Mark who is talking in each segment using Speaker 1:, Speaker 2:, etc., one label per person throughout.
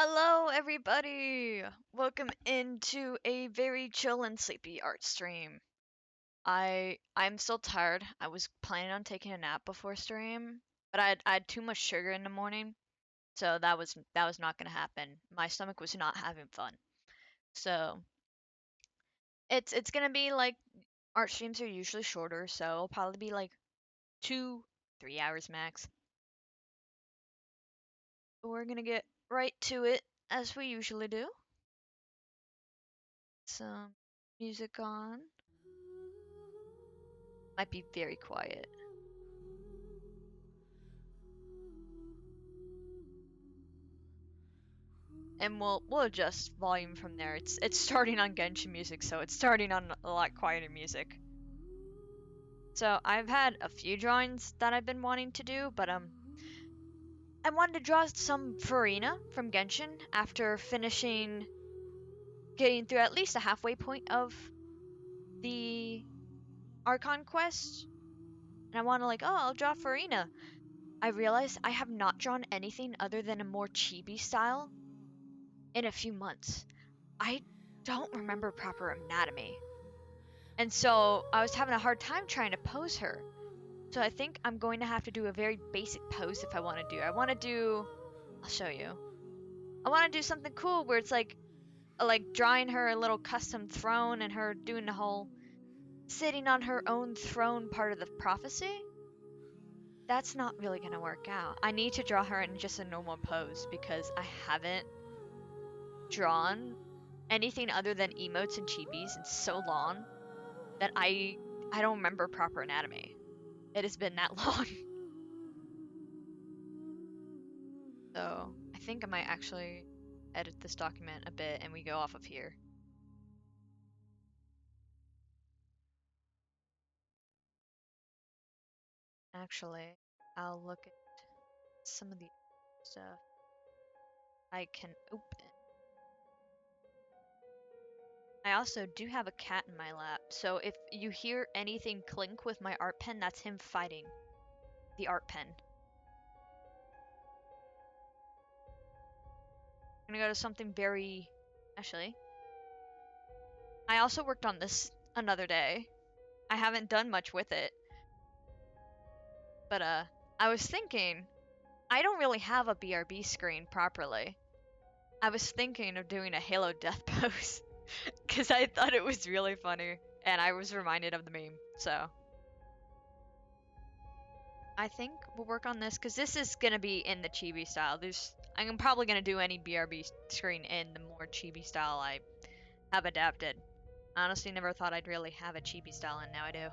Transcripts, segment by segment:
Speaker 1: Hello, everybody! Welcome into a very chill and sleepy art stream. I'm still tired. I was planning on taking a nap before stream, but I had too much sugar in the morning, so that was not gonna happen. My stomach was not having fun. So it's gonna be like art streams are usually shorter, so it'll probably be like 2, 3 hours max. But we're gonna get right to it as we usually do. Some music on. Might be very quiet. And we'll adjust volume from there. It's starting on Genshin music, so it's starting on a lot quieter music. So I've had a few drawings that I've been wanting to do, but I wanted to draw some Farina from Genshin after finishing getting through at least a halfway point of the Archon quest. And I want to I'll draw Farina. I realized I have not drawn anything other than a more chibi style in a few months. I don't remember proper anatomy. And so I was having a hard time trying to pose her. So I think I'm going to have to do a very basic pose if I want to do. I'll show you. I want to do something cool where it's like drawing her a little custom throne and her doing the whole sitting on her own throne part of the prophecy. That's not really going to work out. I need to draw her in just a normal pose because I haven't drawn anything other than emotes and chibis in so long that I don't remember proper anatomy. It has been that long. So I think I might actually edit this document a bit and we go off of here. Actually, I'll look at some of the stuff I can open. I also do have a cat in my lap, so if you hear anything clink with my art pen, that's him fighting the art pen. I'm gonna go to something very... Actually, I also worked on this another day. I haven't done much with it. But, I was thinking, I don't really have a BRB screen properly. I was thinking of doing a Halo death pose, because I thought it was really funny, and I was reminded of the meme, so. I think we'll work on this, because this is going to be in the Chibi style. I'm probably going to do any BRB screen in the more Chibi style I have adapted. I honestly never thought I'd really have a Chibi style, and now I do.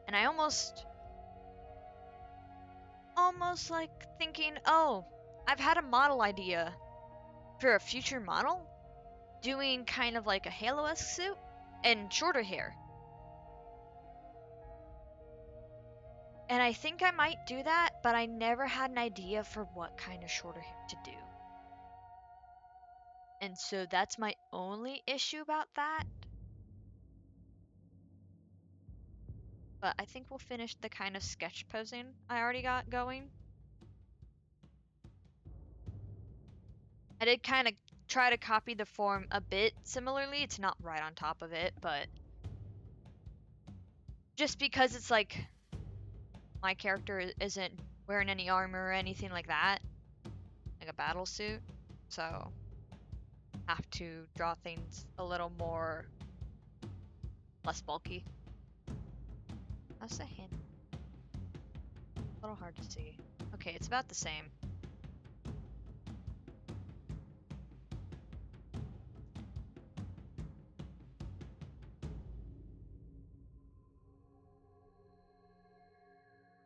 Speaker 1: And I almost like thinking, oh, I've had a model idea for a future model doing kind of like a Halo-esque suit and shorter hair. And I think I might do that, but I never had an idea for what kind of shorter hair to do. And so that's my only issue about that. But I think we'll finish the kind of sketch posing I already got going. I did kind of try to copy the form a bit similarly. It's not right on top of it, but just because it's like my character isn't wearing any armor or anything like that, like a battle suit, so have to draw things a little more less bulky. How's the hand? A little hard to see. Okay, it's about the same.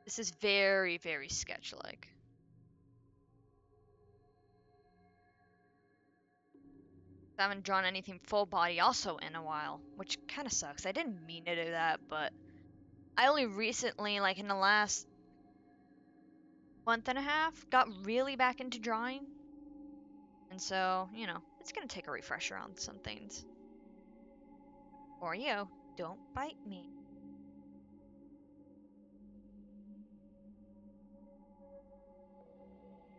Speaker 1: This is very, very sketch-like. I haven't drawn anything full body also in a while, which kind of sucks. I didn't mean to do that, but I only recently, like in the last month and a half, got really back into drawing. And so, you know, it's gonna take a refresher on some things. Oreo, don't bite me.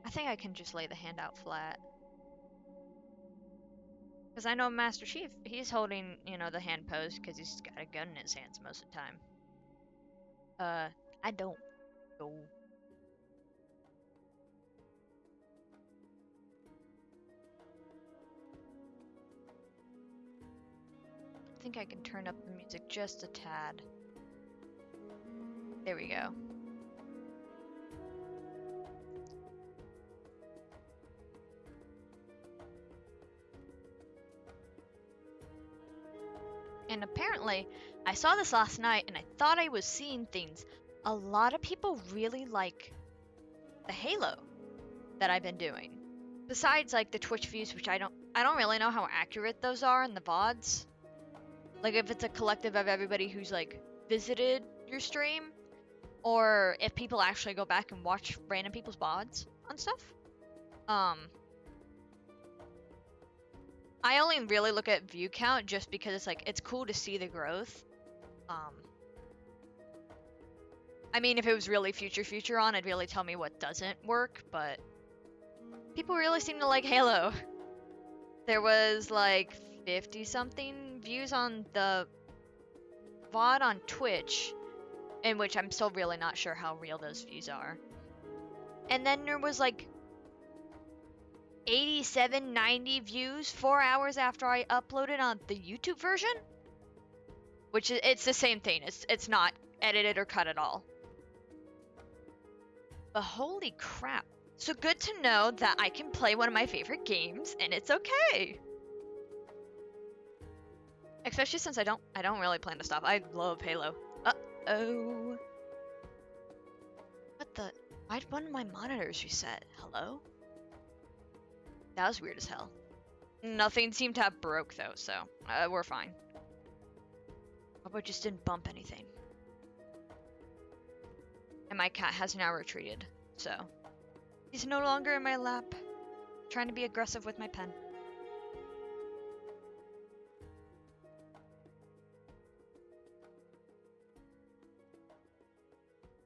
Speaker 1: I think I can just lay the hand out flat. Because I know Master Chief, he's holding, you know, the hand pose because he's got a gun in his hands most of the time. I don't know. I think I can turn up the music just a tad. There we go. And apparently, I saw this last night and I thought I was seeing things. A lot of people really like the Halo that I've been doing. Besides like the Twitch views, which I don't really know how accurate those are in the VODs. Like if it's a collective of everybody who's like visited your stream, or if people actually go back and watch random people's VODs on stuff. I only really look at view count just because it's like, it's cool to see the growth. I mean, if it was really future on, it'd really tell me what doesn't work, but people really seem to like Halo. There was like 50 something views on the VOD on Twitch, in which I'm still really not sure how real those views are. And then there was like 87, 90 views 4 hours after I uploaded on the YouTube version, which is, it's the same thing. It's not edited or cut at all. But holy crap. So good to know that I can play one of my favorite games and it's okay. Especially since I don't really plan to stop. I love Halo. Uh-oh. What the? Why'd one of my monitors reset? Hello? That was weird as hell. Nothing seemed to have broke though, so we're fine. Hope I just didn't bump anything. And my cat has now retreated, so he's no longer in my lap. Trying to be aggressive with my pen.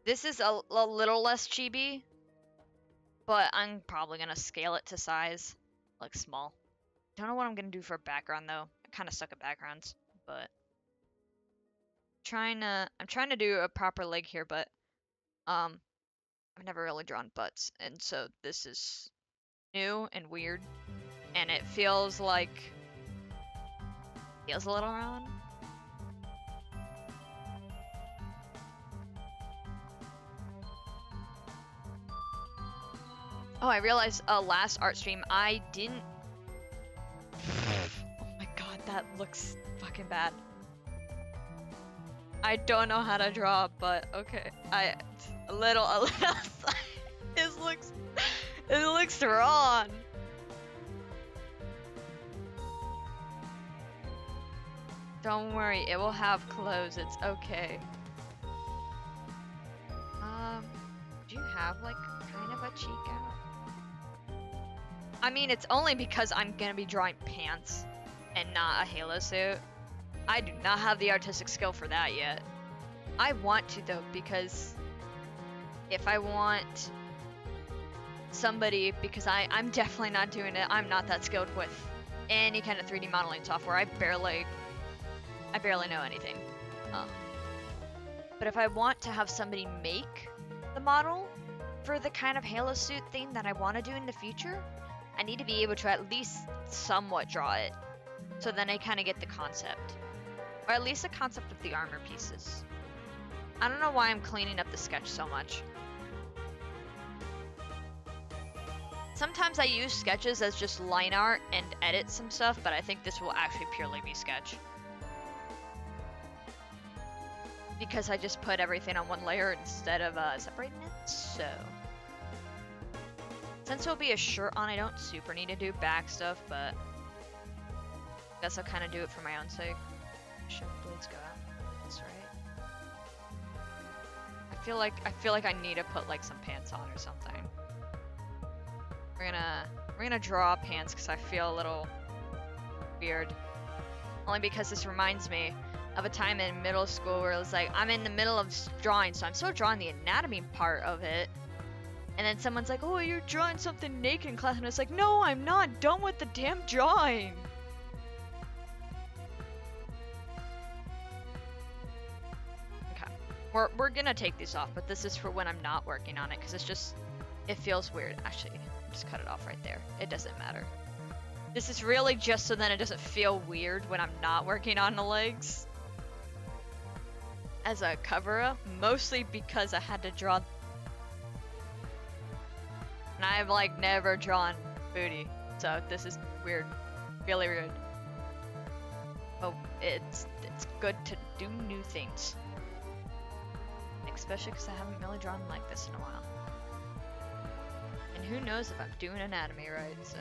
Speaker 1: This is a little less chibi, but I'm probably gonna scale it to size, like small. Don't know what I'm gonna do for a background though. I kind of suck at backgrounds, but I'm trying to do a proper leg here, but I've never really drawn butts, and so this is new and weird, and it feels a little wrong. Oh, I realized last art stream I didn't. Oh my god, that looks fucking bad. I don't know how to draw, but okay. A little. It looks wrong. Don't worry, it will have clothes. It's okay. Do you have like kind of a cheek out? I mean, it's only because I'm gonna be drawing pants and not a Halo suit. I do not have the artistic skill for that yet. I want to though, because if I want somebody, because I'm definitely not doing it. I'm not that skilled with any kind of 3D modeling software. I barely know anything. But if I want to have somebody make the model for the kind of Halo suit thing that I want to do in the future, I need to be able to at least somewhat draw it, so then I kind of get the concept, or at least the concept of the armor pieces. I don't know why I'm cleaning up the sketch so much. Sometimes I use sketches as just line art and edit some stuff, but I think this will actually purely be sketch. Because I just put everything on one layer instead of separating it, so. Since there'll be a shirt on, I don't super need to do back stuff, but I guess I'll kind of do it for my own sake. Should blades go out? That's right. I feel like I need to put like some pants on or something. We're gonna draw pants because I feel a little weird. Only because this reminds me of a time in middle school where it was like I'm in the middle of drawing, so I'm still drawing the anatomy part of it. And then someone's like, oh, you're drawing something naked in class. And it's like, no, I'm not done with the damn drawing. Okay. We're gonna take these off, but this is for when I'm not working on it, because it's just, it feels weird. Actually, just cut it off right there. It doesn't matter. This is really just so then it doesn't feel weird when I'm not working on the legs. As a cover-up, mostly because I had to draw. And I've like never drawn booty, so this is weird, really weird. Oh, it's good to do new things, especially because I haven't really drawn like this in a while. And who knows if I'm doing anatomy right, so.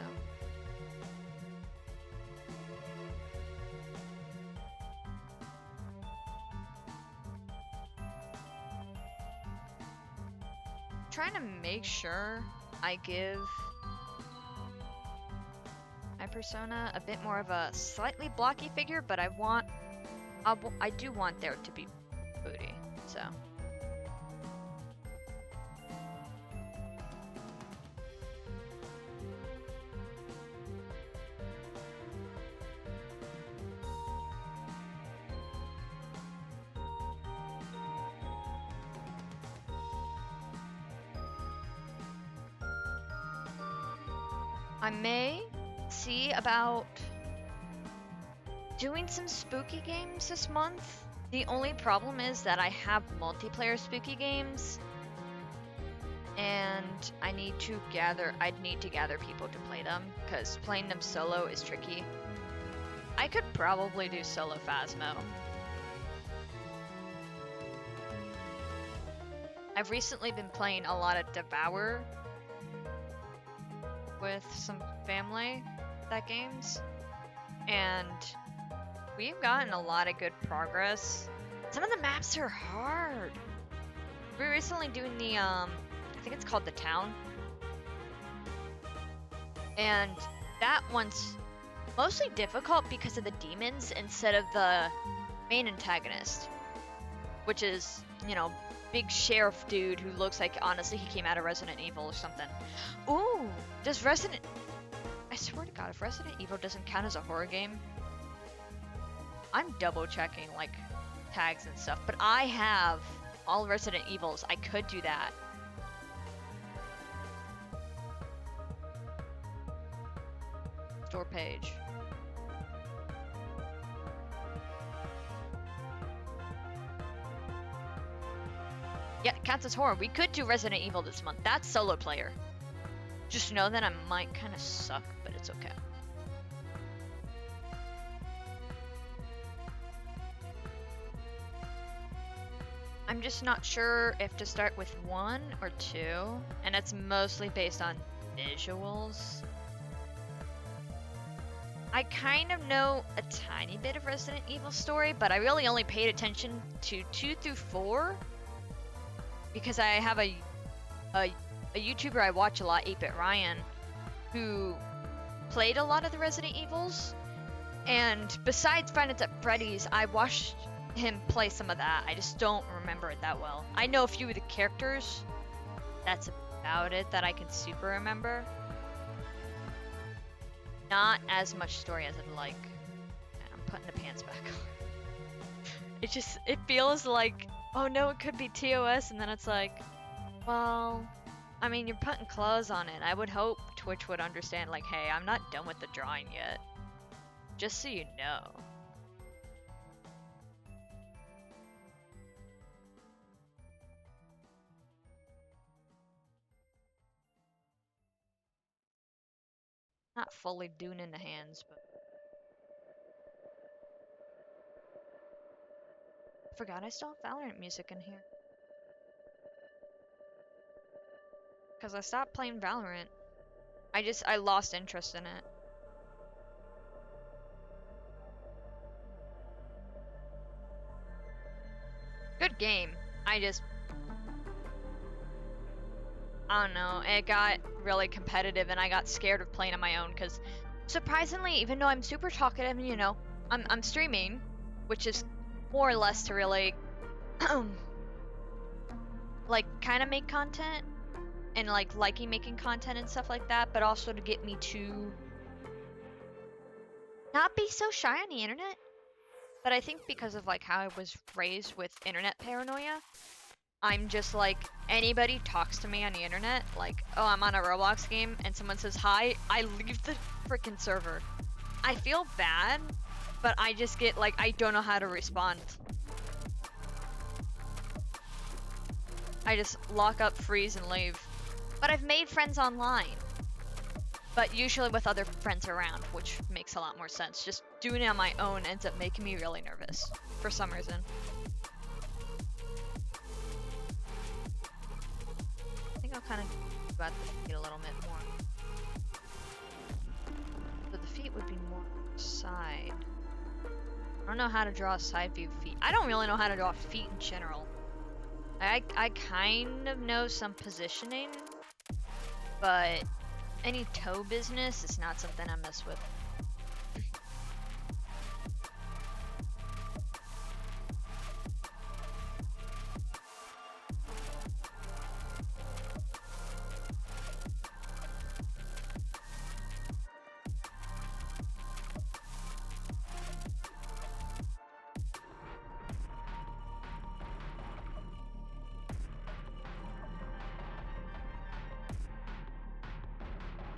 Speaker 1: Trying to make sure I give my persona a bit more of a slightly blocky figure, but I do want there to be booty, so. I may see about doing some spooky games this month. The only problem is that I have multiplayer spooky games, and I'd need to gather people to play them, because playing them solo is tricky. I could probably do solo Phasmo. I've recently been playing a lot of Devour with some family that games, and we've gotten a lot of good progress. Some of the maps are hard. We're recently doing the I think it's called The Town, and that one's mostly difficult because of the demons instead of the main antagonist, which is, you know, big sheriff dude who looks like, honestly, he came out of Resident Evil or something. Ooh, does I swear to God, if Resident Evil doesn't count as a horror game, I'm double checking like tags and stuff, but I have all Resident Evils. I could do that. Store page. Yeah, it counts as horror. We could do Resident Evil this month. That's solo player. Just know that I might kind of suck, but it's okay. I'm just not sure if to start with 1 or 2, and it's mostly based on visuals. I kind of know a tiny bit of Resident Evil story, but I really only paid attention to 2 through 4 because I have a YouTuber I watch a lot, 8-Bit Ryan, who played a lot of the Resident Evils, and besides Five Nights at Freddy's, I watched him play some of that. I just don't remember it that well. I know a few of the characters. That's about it that I can super remember. Not as much story as I'd like. I'm putting the pants back on. It feels like, oh no, it could be TOS, and then it's like, well, I mean, you're putting clothes on it. I would hope Twitch would understand, like, hey, I'm not done with the drawing yet. Just so you know. Not fully doing in the hands, but I forgot I still have Valorant music in here. Because I stopped playing Valorant. I lost interest in it. Good game. I don't know, it got really competitive and I got scared of playing on my own because surprisingly, even though I'm super talkative and, you know, I'm streaming, which is more or less to really like kind of make content, and like liking making content and stuff like that, but also to get me to not be so shy on the internet. But I think because of like how I was raised with internet paranoia, I'm just like, anybody talks to me on the internet, like, oh, I'm on a Roblox game and someone says hi, I leave the freaking server. I feel bad, but I just get like, I don't know how to respond. I just lock up, freeze, and leave. But I've made friends online. But usually with other friends around, which makes a lot more sense. Just doing it on my own ends up making me really nervous, for some reason. I think I'll kind of think about the feet a little bit more. So the feet would be more side. I don't know how to draw a side view feet. I don't really know how to draw feet in general. I kind of know some positioning, but any toe business is not something I mess with.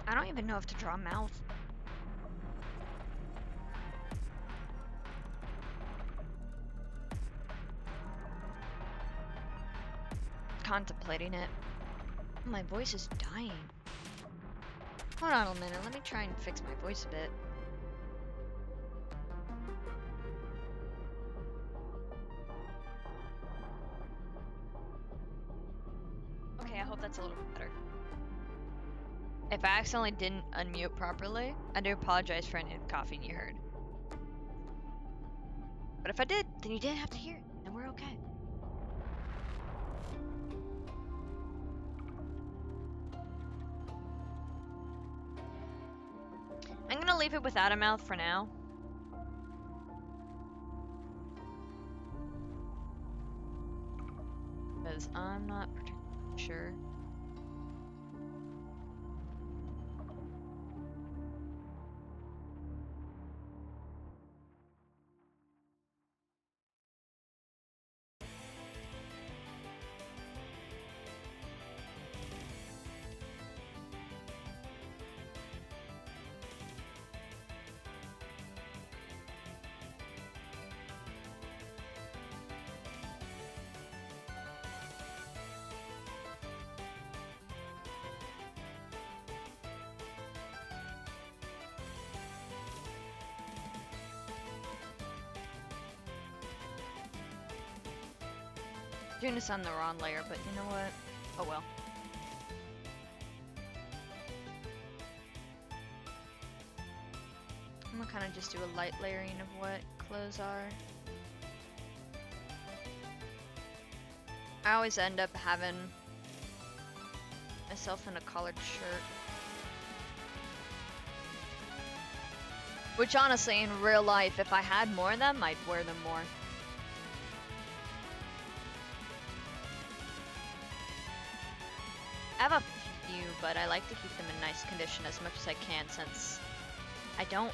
Speaker 1: I don't even know if to draw a mouth. Contemplating it. My voice is dying. Hold on a minute, let me try and fix my voice a bit. Okay, I hope that's a little bit better. If I accidentally didn't unmute properly, I do apologize for any coughing you heard. But if I did, then you didn't have to hear it, and we're okay. I'm gonna leave it without a mouth for now. Because I'm not particularly sure. Doing this on the wrong layer, but you know what? Oh well. I'm gonna kind of just do a light layering of what clothes are. I always end up having myself in a collared shirt. Which honestly, in real life, if I had more of them, I'd wear them more. I have a few, but I like to keep them in nice condition as much as I can since I don't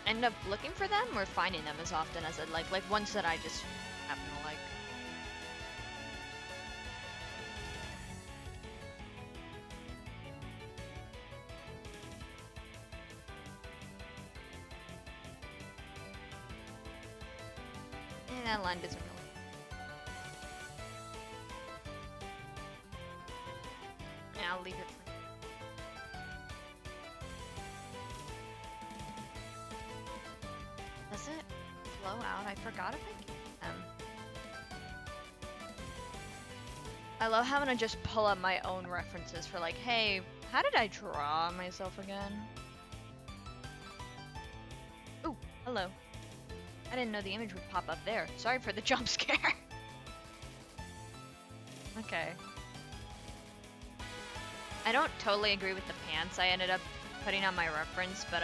Speaker 1: end up looking for them or finding them as often as I'd like ones that I just happen to like. And that line doesn't really. I'll leave it for Does it flow out? I forgot if I can. I love having to just pull up my own references for like, hey, how did I draw myself again? Ooh, hello. I didn't know the image would pop up there. Sorry for the jump scare. Okay. I don't totally agree with the pants I ended up putting on my reference, but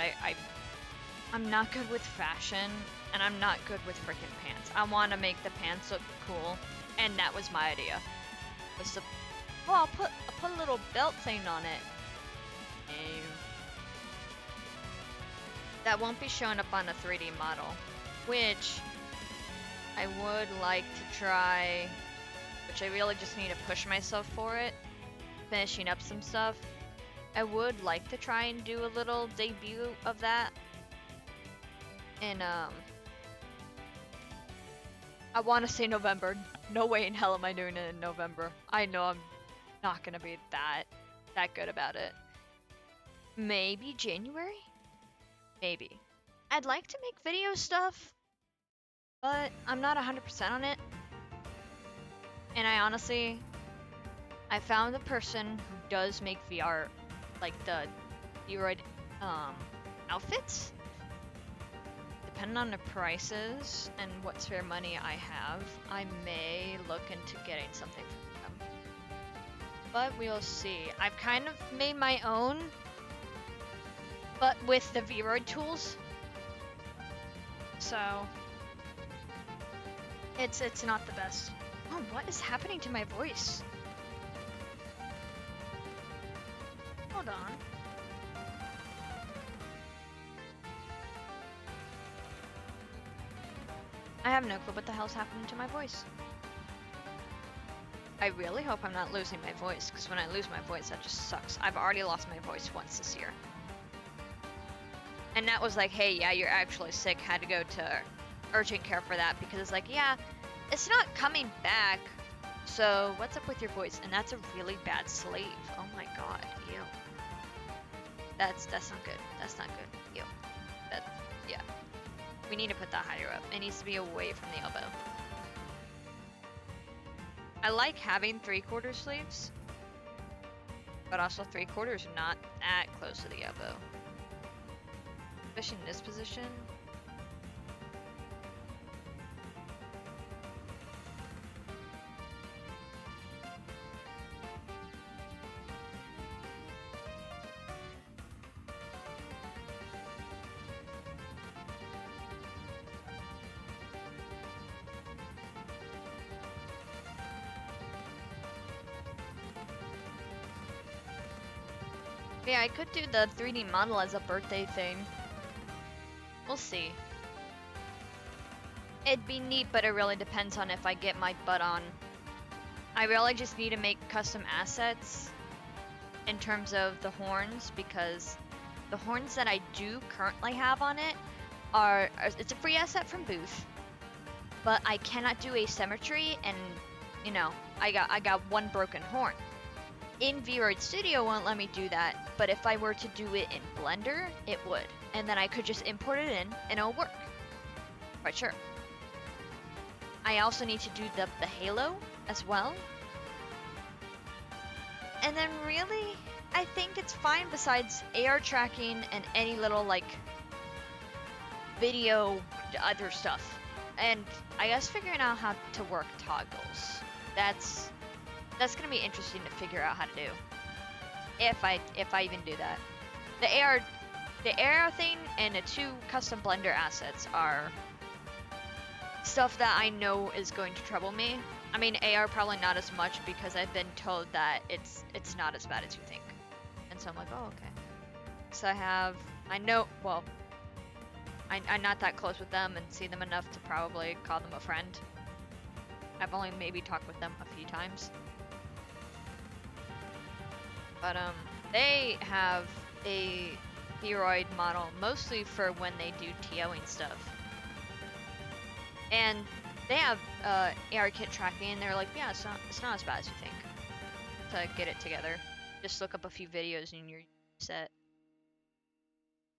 Speaker 1: I'm not good with fashion, and I'm not good with freaking pants. I want to make the pants look cool, and that was my idea. Was to Oh, I'll put a little belt thing on it. No. That won't be showing up on a 3D model, which I would like to try, which I really just need to push myself for it, finishing up some stuff. I would like to try and do a little debut of that. And I want to say November. No way in hell am I doing it in November. I know I'm not gonna be that good about it. Maybe January? Maybe. I'd like to make video stuff, but I'm not 100% on it. And I found a person who does make VR, like the VR outfits. Depending on the prices and what spare money I have, I may look into getting something from them. But we'll see. I've kind of made my own, but with the VRoid tools. So it's not the best. Oh, what is happening to my voice? Hold on. I have no clue what the hell's happening to my voice. I really hope I'm not losing my voice, because when I lose my voice, that just sucks. I've already lost my voice once this year. And that was like, hey, yeah, you're actually sick, had to go to urgent care for that, because it's like, yeah, it's not coming back, so what's up with your voice? And that's a really bad slave. Oh my god, ew. That's not good. That's not good. Ew. Yeah. We need to put that higher up. It needs to be away from the elbow. I like having 3/4 sleeves, but also 3/4 not that close to the elbow. Especially in this position. Yeah, I could do the 3D model as a birthday thing. We'll see. It'd be neat, but it really depends on if I get my butt on. I really just need to make custom assets in terms of the horns, because the horns that I do currently have on it are it's a free asset from Booth, but I cannot do asymmetry, and you know, I got one broken horn. In VRoid Studio won't let me do that, but if I were to do it in Blender, it would. And then I could just import it in and it'll work. Quite sure. I also need to do the halo as well. And then really, I think it's fine besides AR tracking and any little like video other stuff. And I guess figuring out how to work toggles. That's gonna be interesting to figure out how to do. If I even do that. The AR thing and the 2 custom Blender assets are stuff that I know is going to trouble me. I mean, AR probably not as much, because I've been told that it's not as bad as you think. And so I'm like, oh, okay. So I'm not that close with them and see them enough to probably call them a friend. I've only maybe talked with them a few times. But they have a VRoid model mostly for when they do TOing stuff. And they have AR kit tracking, and they're like, yeah, it's not as bad as you think to get it together. Just look up a few videos and you're set.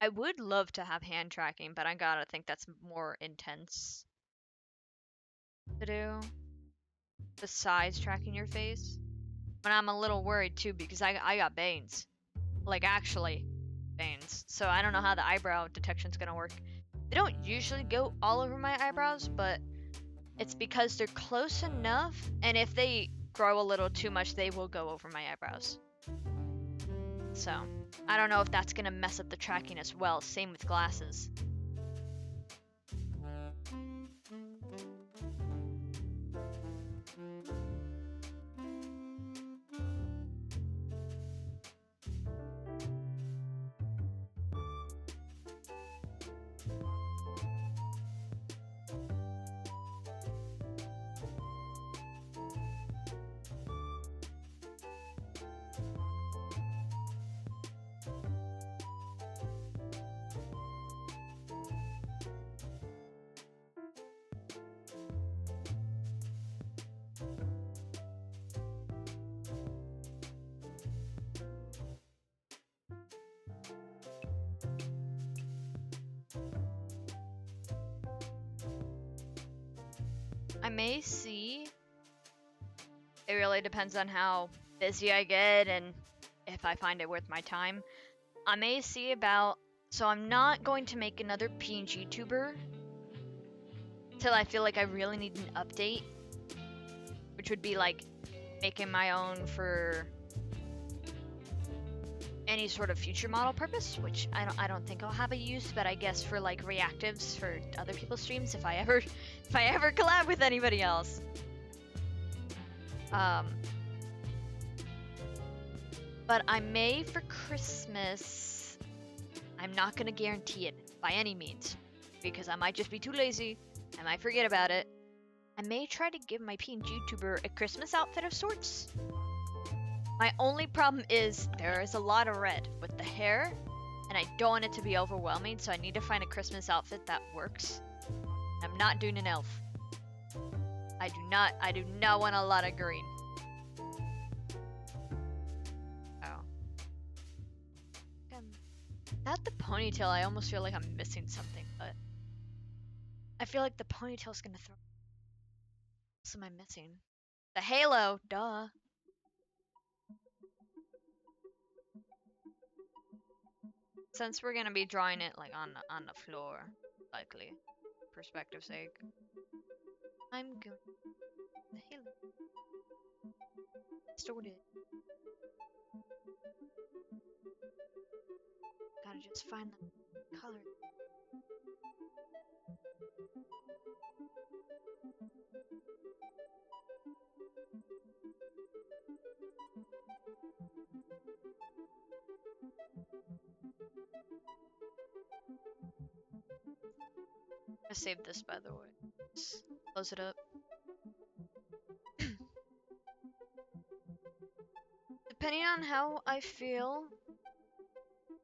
Speaker 1: I would love to have hand tracking, but I gotta think that's more intense to do. Besides tracking your face. But I'm a little worried too, because I got bangs. Like, actually bangs. So I don't know how the eyebrow detection's gonna work. They don't usually go all over my eyebrows, but it's because they're close enough, and if they grow a little too much, they will go over my eyebrows. So I don't know if that's gonna mess up the tracking as well. Same with glasses. I may see. It really depends on how busy I get and if I find it worth my time. I may see about. So I'm not going to make another PNG tuber till I feel like I really need an update, which would be like making my own for any sort of future model purpose, which I don't think I'll have a use, but I guess for like reactives for other people's streams if I ever collab with anybody else. But I may for Christmas. I'm not gonna guarantee it by any means, because I might just be too lazy. I might forget about it. I may try to give my PNG tuber a Christmas outfit of sorts. My only problem is there is a lot of red with the hair, and I don't want it to be overwhelming, so I need to find a Christmas outfit that works. I'm not doing an elf. I do not want a lot of green. Oh. Without the ponytail, I almost feel like I'm missing something, but I feel like the ponytail's gonna throw. What am I missing? The halo, duh. Since we're gonna be drawing it like on the floor, likely, perspective sake, I'm going the halo. Stored it. Gotta just find the color. I saved this, by the way. Just close it up. Depending on how I feel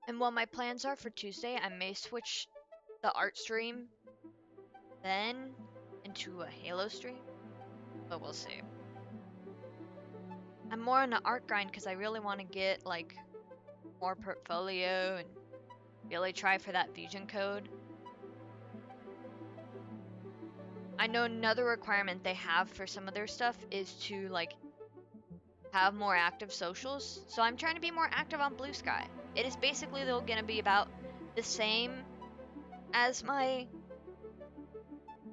Speaker 1: and what my plans are for Tuesday, I may switch the art stream then into a Halo stream, but we'll see. I'm more on the art grind because I really want to get like more portfolio and really try for that Vision code. I know another requirement they have for some of their stuff is to like have more active socials. So I'm trying to be more active on Blue Sky. It is basically they're gonna be about the same as my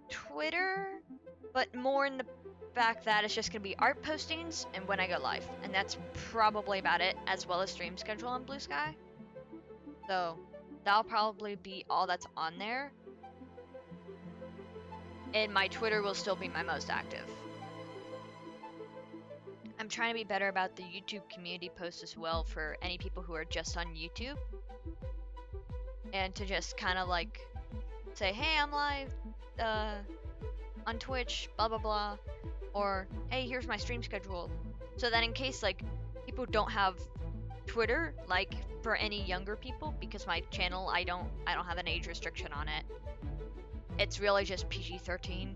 Speaker 1: Twitter, but more in the fact that it's just gonna be art postings and when I go live, and that's probably about it, as well as stream schedule on Blue Sky. So that'll probably be all that's on there. And my Twitter will still be my most active. I'm trying to be better about the YouTube community posts as well for any people who are just on YouTube. And to just kind of like say, hey, I'm live on Twitch, blah blah blah. Or, hey, here's my stream schedule. So that in case like people don't have Twitter, like for any younger people, because my channel, I don't have an age restriction on it. It's really just PG-13.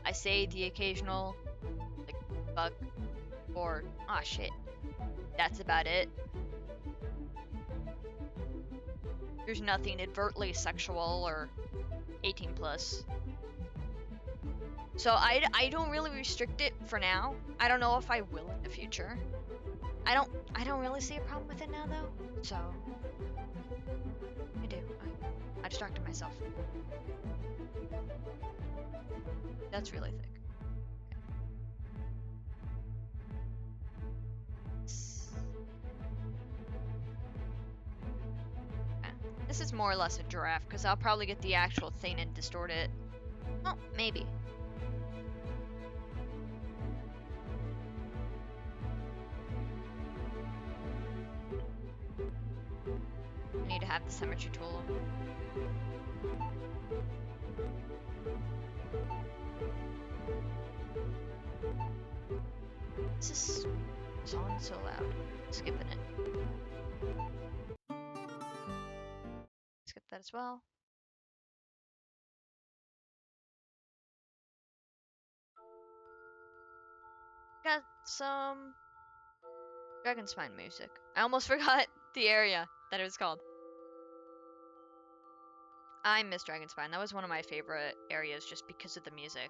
Speaker 1: I say the occasional like fuck or ah shit. That's about it. There's nothing overtly sexual or 18 plus. So I don't really restrict it for now. I don't know if I will in the future. I don't really see a problem with it now though. So I do. I distracted myself. That's really thick. Okay. This is more or less a giraffe because I'll probably get the actual thing and distort it. Well, maybe. I need to have the symmetry tool. This is song so loud. Skipping it. Skip that as well. Got some Dragon Spine music. I almost forgot the area that it was called. I miss Dragon Spine. That was one of my favorite areas just because of the music.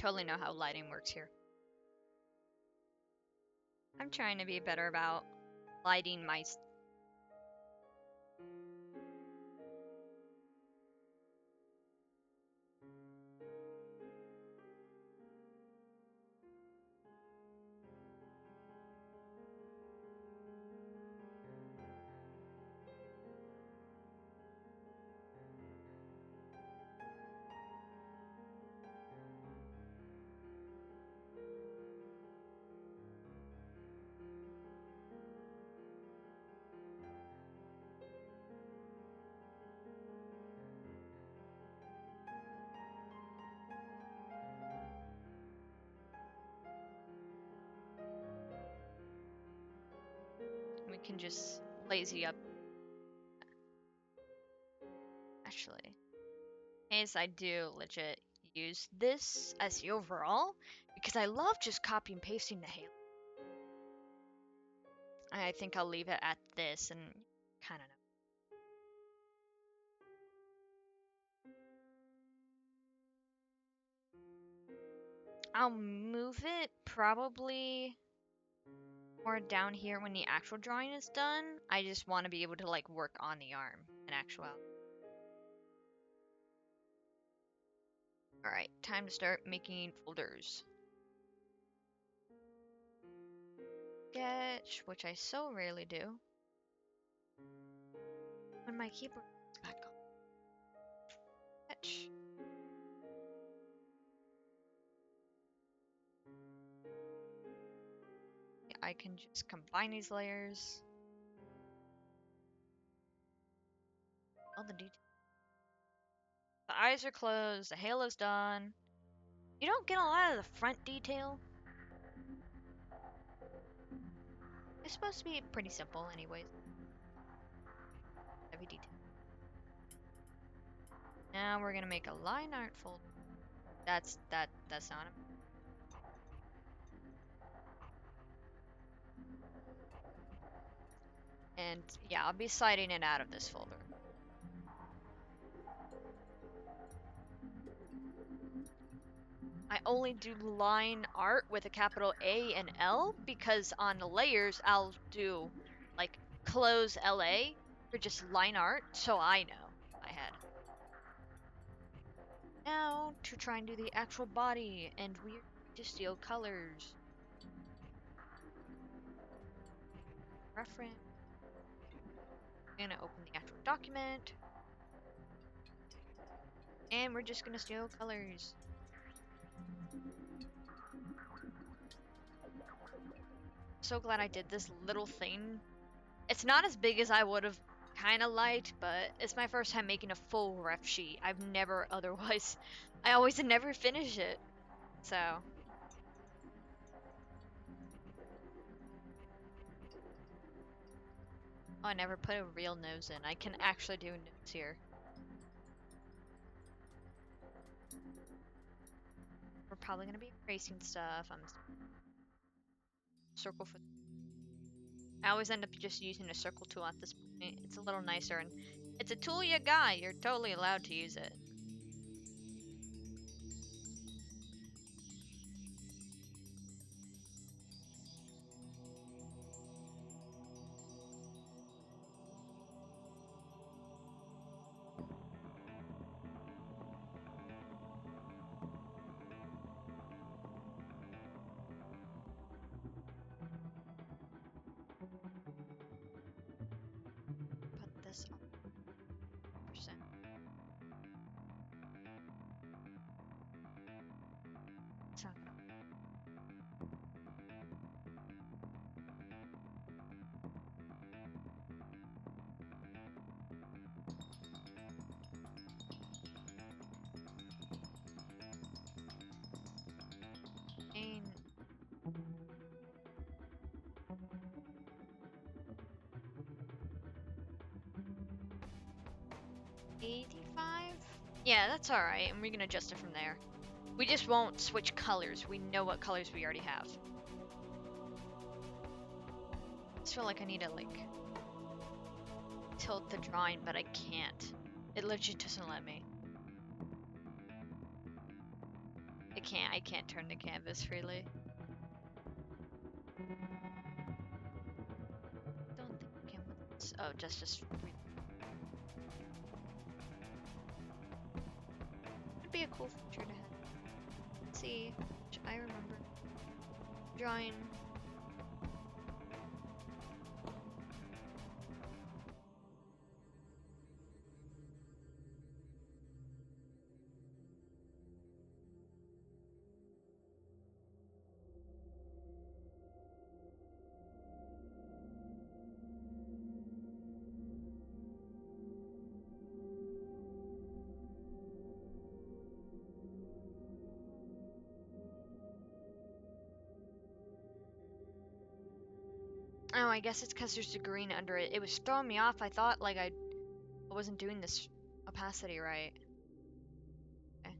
Speaker 1: totally know how lighting works here. I'm trying to be better about lighting my... We can just lazy up. Actually, case I do legit use this as the overall because I love just copy and pasting the halo. I think I'll leave it at this and kind of know. I'll move it probably more down here when the actual drawing is done. I just want to be able to like work on the arm in actuality. Alright, time to start making folders. Sketch, which I so rarely do. When my keyboard is back on. Sketch. Yeah, I can just combine these layers. All the details. The eyes are closed, the halo's done. You don't get a lot of the front detail. It's supposed to be pretty simple anyways. Heavy detail. Now we're gonna make a line art folder. That's not a... And yeah, I'll be citing it out of this folder. I only do line art with a capital A and L because on the layers I'll do like close LA for just line art, so I know ahead. Now to try and do the actual body, and we're going to steal colors. Reference. I'm gonna open the actual document. And we're just gonna steal colors. So glad I did this little thing. It's not as big as I would have kind of liked, but it's my first time making a full ref sheet. I've never otherwise... I always never finish it. So... Oh, I never put a real nose in. I can actually do a nose here. We're probably gonna be erasing stuff. I'm circle for... I always end up just using a circle tool at this point. It's a little nicer, and it's a tool you got. You're totally allowed to use it. Put this on percent. It's not gonna... 85? Yeah, that's alright, and we can adjust it from there. We just won't switch colors. We know what colors we already have. I just feel like I need to, like, tilt the drawing, but I can't. It legit doesn't let me. I can't turn the canvas freely. Don't think I can with this. Oh, just would be a cool feature to have. Let's see, which I remember drawing. Oh, I guess it's because there's the green under it. It was throwing me off. I thought like I wasn't doing this opacity right. Okay.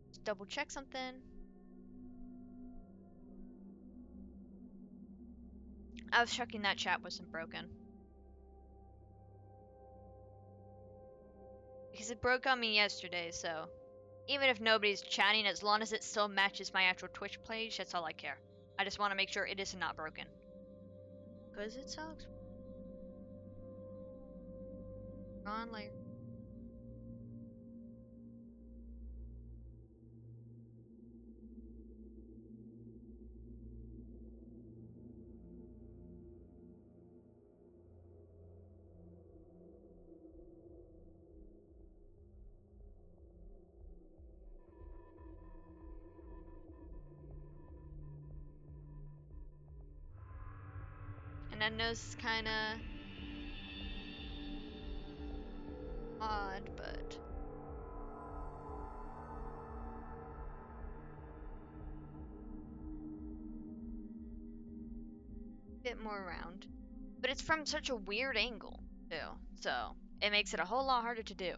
Speaker 1: Let's double check something. I was checking that chat wasn't broken. Because it broke on me yesterday, so even if nobody's chatting, as long as it still matches my actual Twitch page, that's all I care. I just want to make sure it is not broken. Because it sucks. On layer. And I know it's kind of odd, but a bit more round. But it's from such a weird angle, too. So it makes it a whole lot harder to do.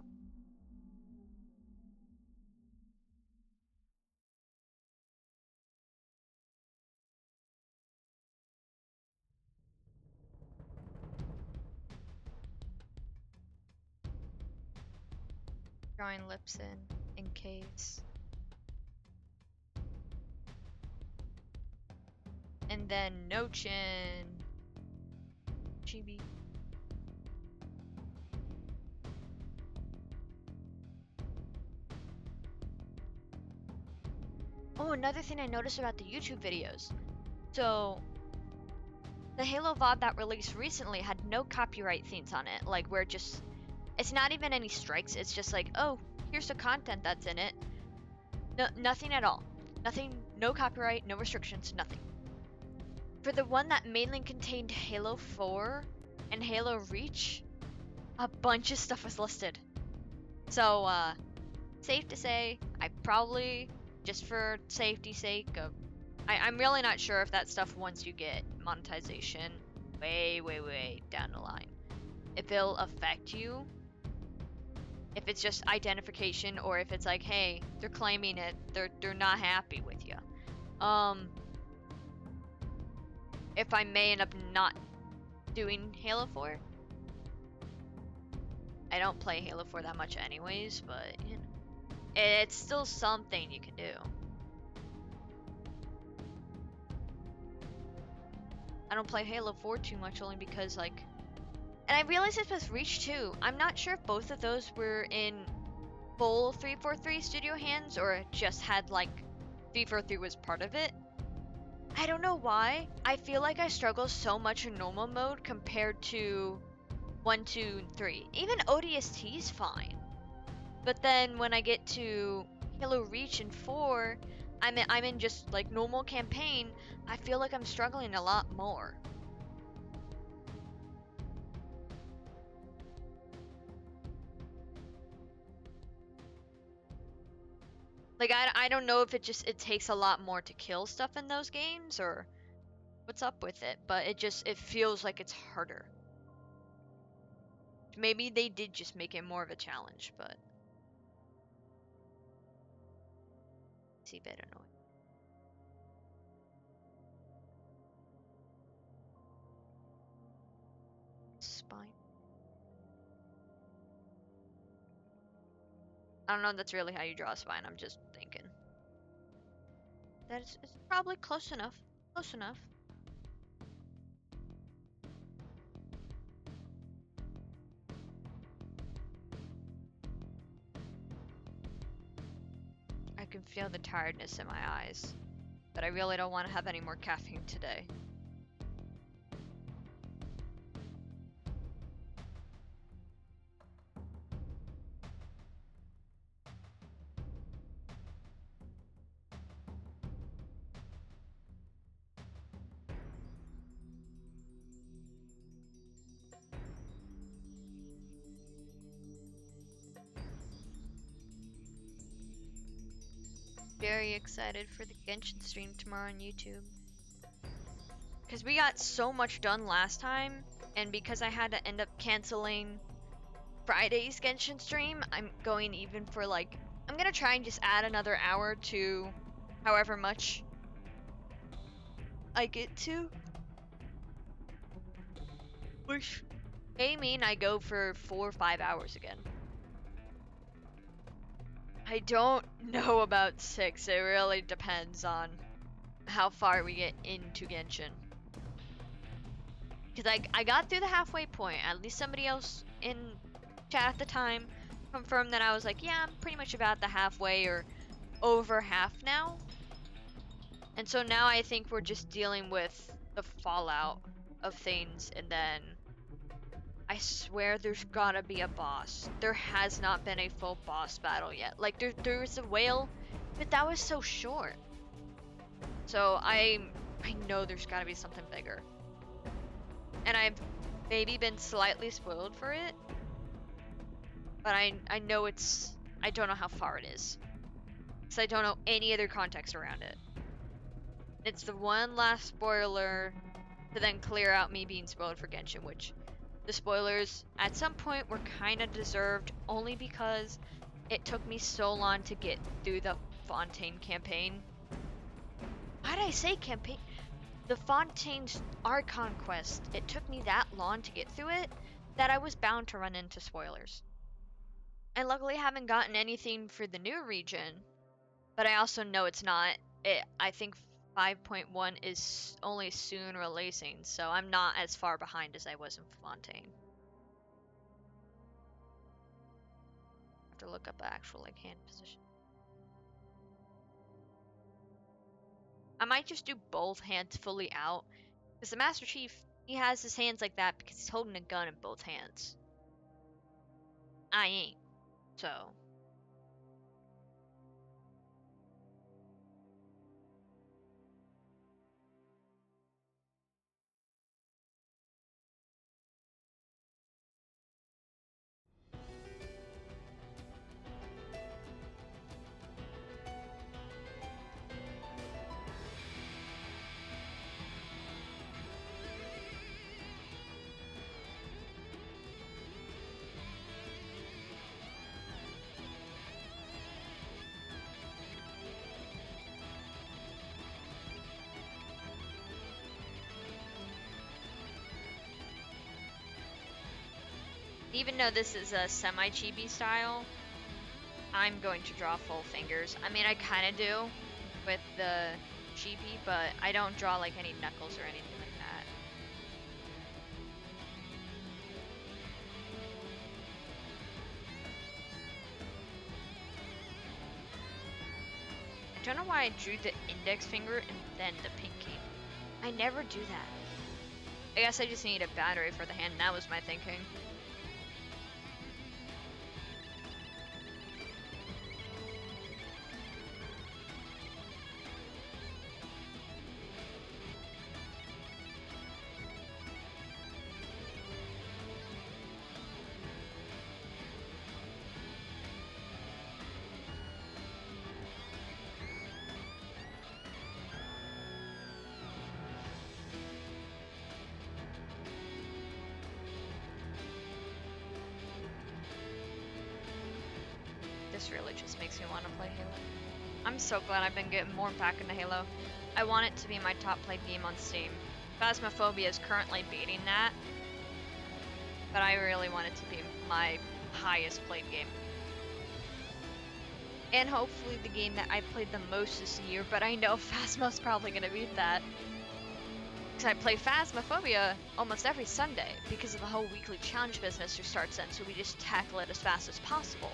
Speaker 1: Drawing lips in case. And then no chin. Chibi. Oh, another thing I noticed about the YouTube videos. So, the Halo VOD that released recently had no copyright themes on it. Like, where just, it's not even any strikes. It's just like, oh, here's the content that's in it. No, nothing at all. Nothing, no copyright, no restrictions, nothing. For the one that mainly contained Halo 4 and Halo Reach, a bunch of stuff was listed. So, safe to say, I probably, just for safety's sake, I'm really not sure if that stuff, once you get monetization way down the line, if it'll affect you, if it's just identification, or if it's like, hey, they're claiming it, they're not happy with you. If I may end up not doing Halo 4. I don't play Halo 4 that much anyways, but you know, it's still something you can do. I don't play Halo 4 too much only because like, and I realized this with Reach too. I'm not sure if both of those were in full 343 studio hands or just had like 343 was part of it. I don't know why. I feel like I struggle so much in normal mode compared to 1, 2, and 3. Even ODST is fine. But then when I get to Halo Reach and 4, I'm in just like normal campaign, I feel like I'm struggling a lot more. Like I don't know if it takes a lot more to kill stuff in those games or what's up with it, but it feels like it's harder. Maybe they did just make it more of a challenge, but see better annoying. Spine. I don't know if that's really how you draw a spine, I'm just thinking. It's probably close enough. Close enough. I can feel the tiredness in my eyes, but I really don't want to have any more caffeine today. Very excited for the Genshin stream tomorrow on YouTube. Because we got so much done last time, and because I had to end up canceling Friday's Genshin stream, I'm going even for like, I'm gonna try and just add another hour to however much I get to. Which may mean I go for 4 or 5 hours again. I don't know about 6, it really depends on how far we get into Genshin. Because I got through the halfway point, at least somebody else in chat at the time confirmed that I was like, yeah, I'm pretty much about the halfway or over half now. And so now I think we're just dealing with the fallout of things, and then I swear there's gotta be a boss. There has not been a full boss battle yet. Like there was a whale, but that was so short. So I know there's gotta be something bigger. And I've maybe been slightly spoiled for it, but I know I don't know how far it is, because I don't know any other context around it. It's the one last spoiler to then clear out me being spoiled for Genshin, which the spoilers at some point were kind of deserved, only because it took me so long to get through the Fontaine campaign. Why did I say campaign? The Fontaine's Archon quest. It took me that long to get through it that I was bound to run into spoilers. I luckily haven't gotten anything for the new region, but I also know it's not. I think 5.1 is only soon releasing, so I'm not as far behind as I was in Fontaine. I have to look up the actual like hand position. I might just do both hands fully out, because the Master Chief, he has his hands like that because he's holding a gun in both hands. I ain't, so. Even though this is a semi-chibi style, I'm going to draw full fingers. I mean, I kind of do with the chibi, but I don't draw like any knuckles or anything like that. I don't know why I drew the index finger and then the pinky. I never do that. I guess I just need a battery for the hand. That was my thinking. This really just makes me want to play Halo. I'm so glad I've been getting more back into Halo. I want it to be my top played game on Steam. Phasmophobia is currently beating that, but I really want it to be my highest played game. And hopefully the game that I played the most this year, but I know Phasma's probably gonna beat that. Because I play Phasmophobia almost every Sunday because of the whole weekly challenge business just starts then, so we just tackle it as fast as possible.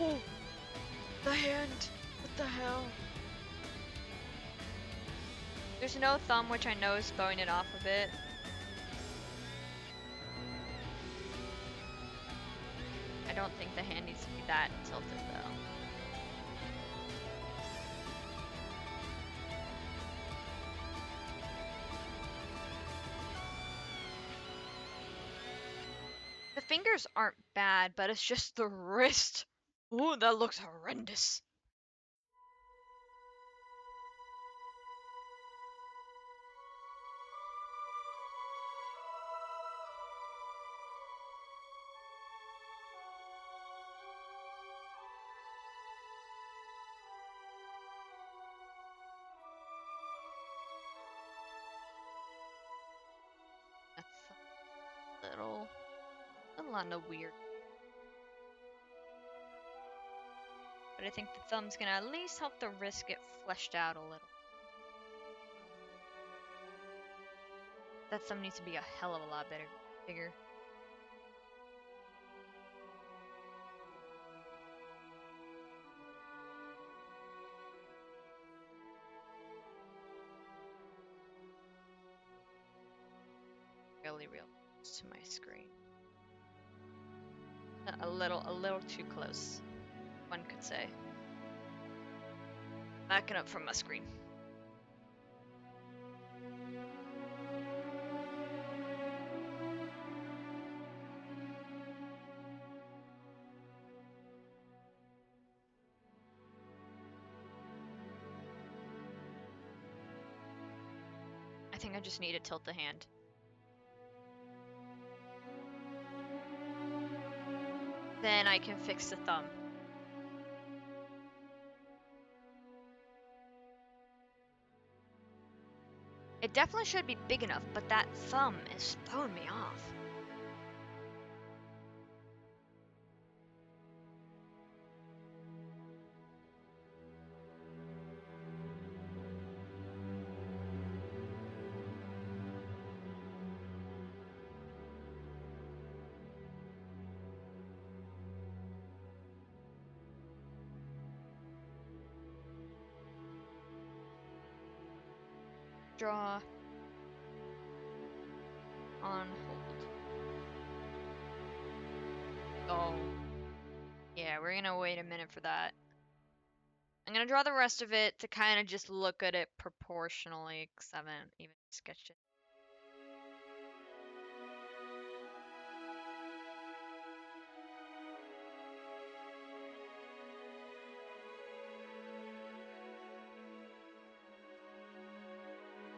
Speaker 1: Oh, the hand! What the hell? There's no thumb, which I know is throwing it off a bit. I don't think the hand needs to be that tilted though. The fingers aren't bad, but it's just the wrist. Ooh, that looks horrendous. That's a little weird. But I think the thumb's gonna at least help the wrist get fleshed out a little. That thumb needs to be a hell of a lot bigger. Really real close to my screen. A little too close, one could say. Backing up from my screen. I think I just need to tilt the hand. Then I can fix the thumb. It definitely should be big enough, but that thumb is throwing me off. Draw. On hold. Oh. Yeah, we're gonna wait a minute for that. I'm gonna draw the rest of it to kind of just look at it proportionally, because I haven't even sketched it.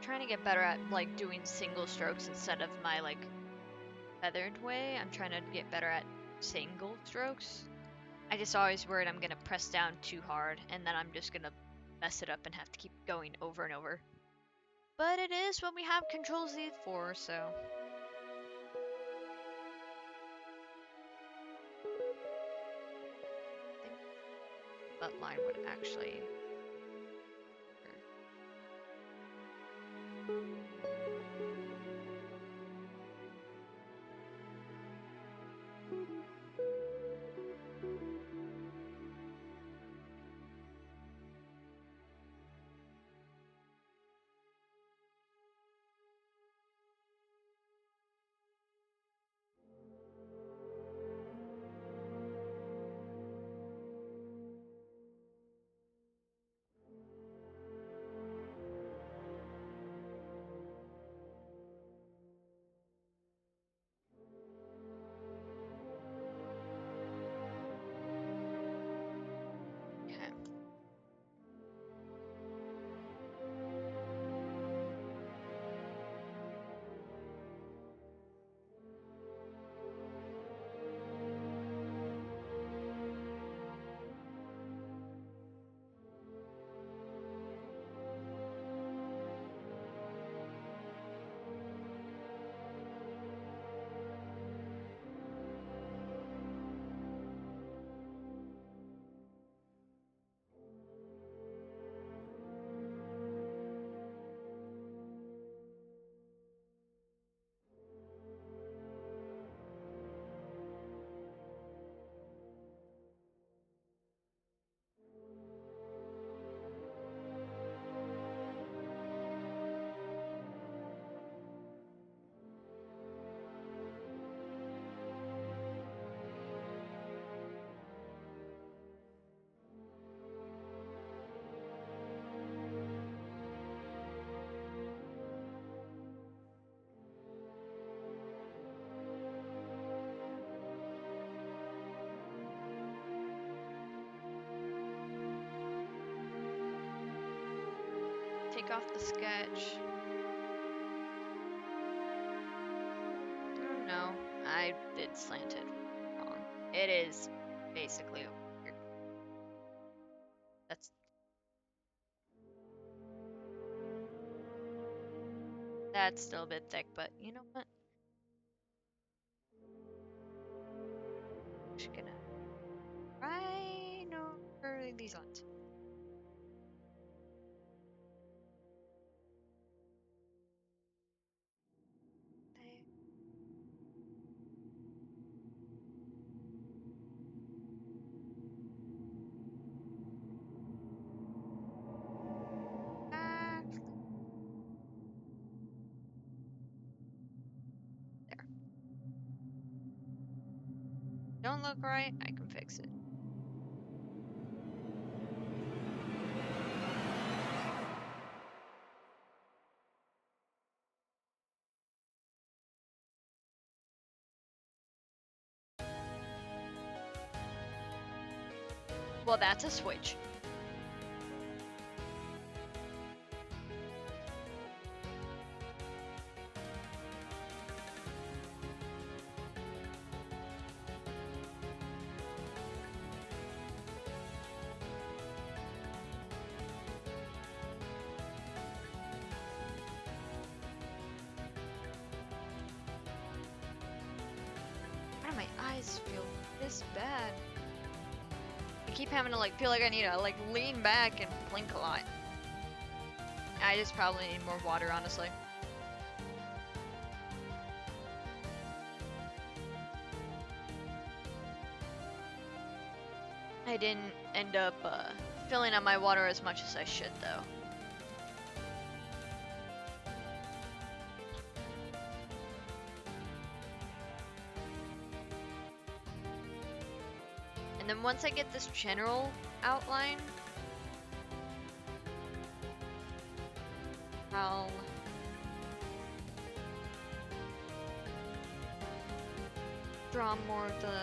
Speaker 1: Trying to get better at like doing single strokes instead of my like feathered way. I'm trying to get better at single strokes. I just always worried I'm gonna press down too hard and then I'm just gonna mess it up and have to keep going over and over. But it is what we have Control Z for, so. I think that line would actually. off the sketch. Oh no, I did slant it wrong. It is basically weird. That's still a bit thick, but you know what? I'm just gonna right over these lines. There. Don't look right, I can fix it. Well, that's a switch. Why do my eyes feel this bad? I keep having to like feel like I need to like lean back and blink a lot. I just probably need more water, honestly. I didn't end up filling up my water as much as I should, though. And then once I get this general outline, I'll draw more of the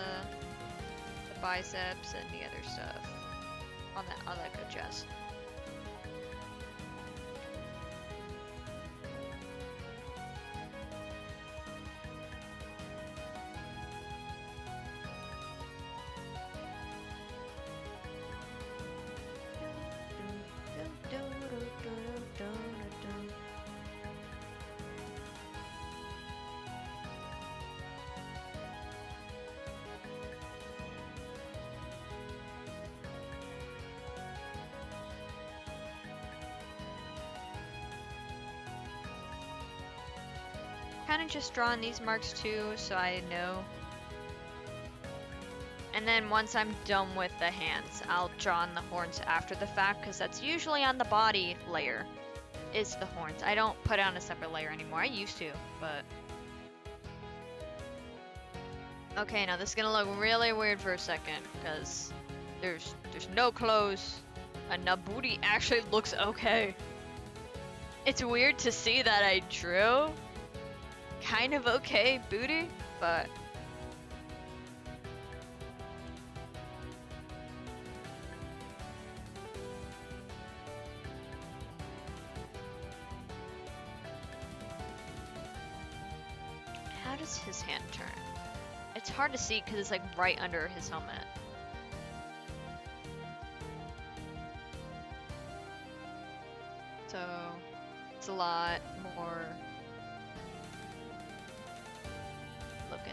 Speaker 1: biceps and the other stuff on that good chest. Kind of just drawing these marks too, so I know. And then once I'm done with the hands, I'll draw on the horns after the fact, because that's usually on the body layer, is the horns. I don't put on a separate layer anymore. I used to, but... Okay, now this is gonna look really weird for a second, because there's no clothes, and the booty actually looks okay. It's weird to see that I drew kind of okay booty, but how does his hand turn? It's hard to see because it's like right under his helmet. So it's a lot more looking.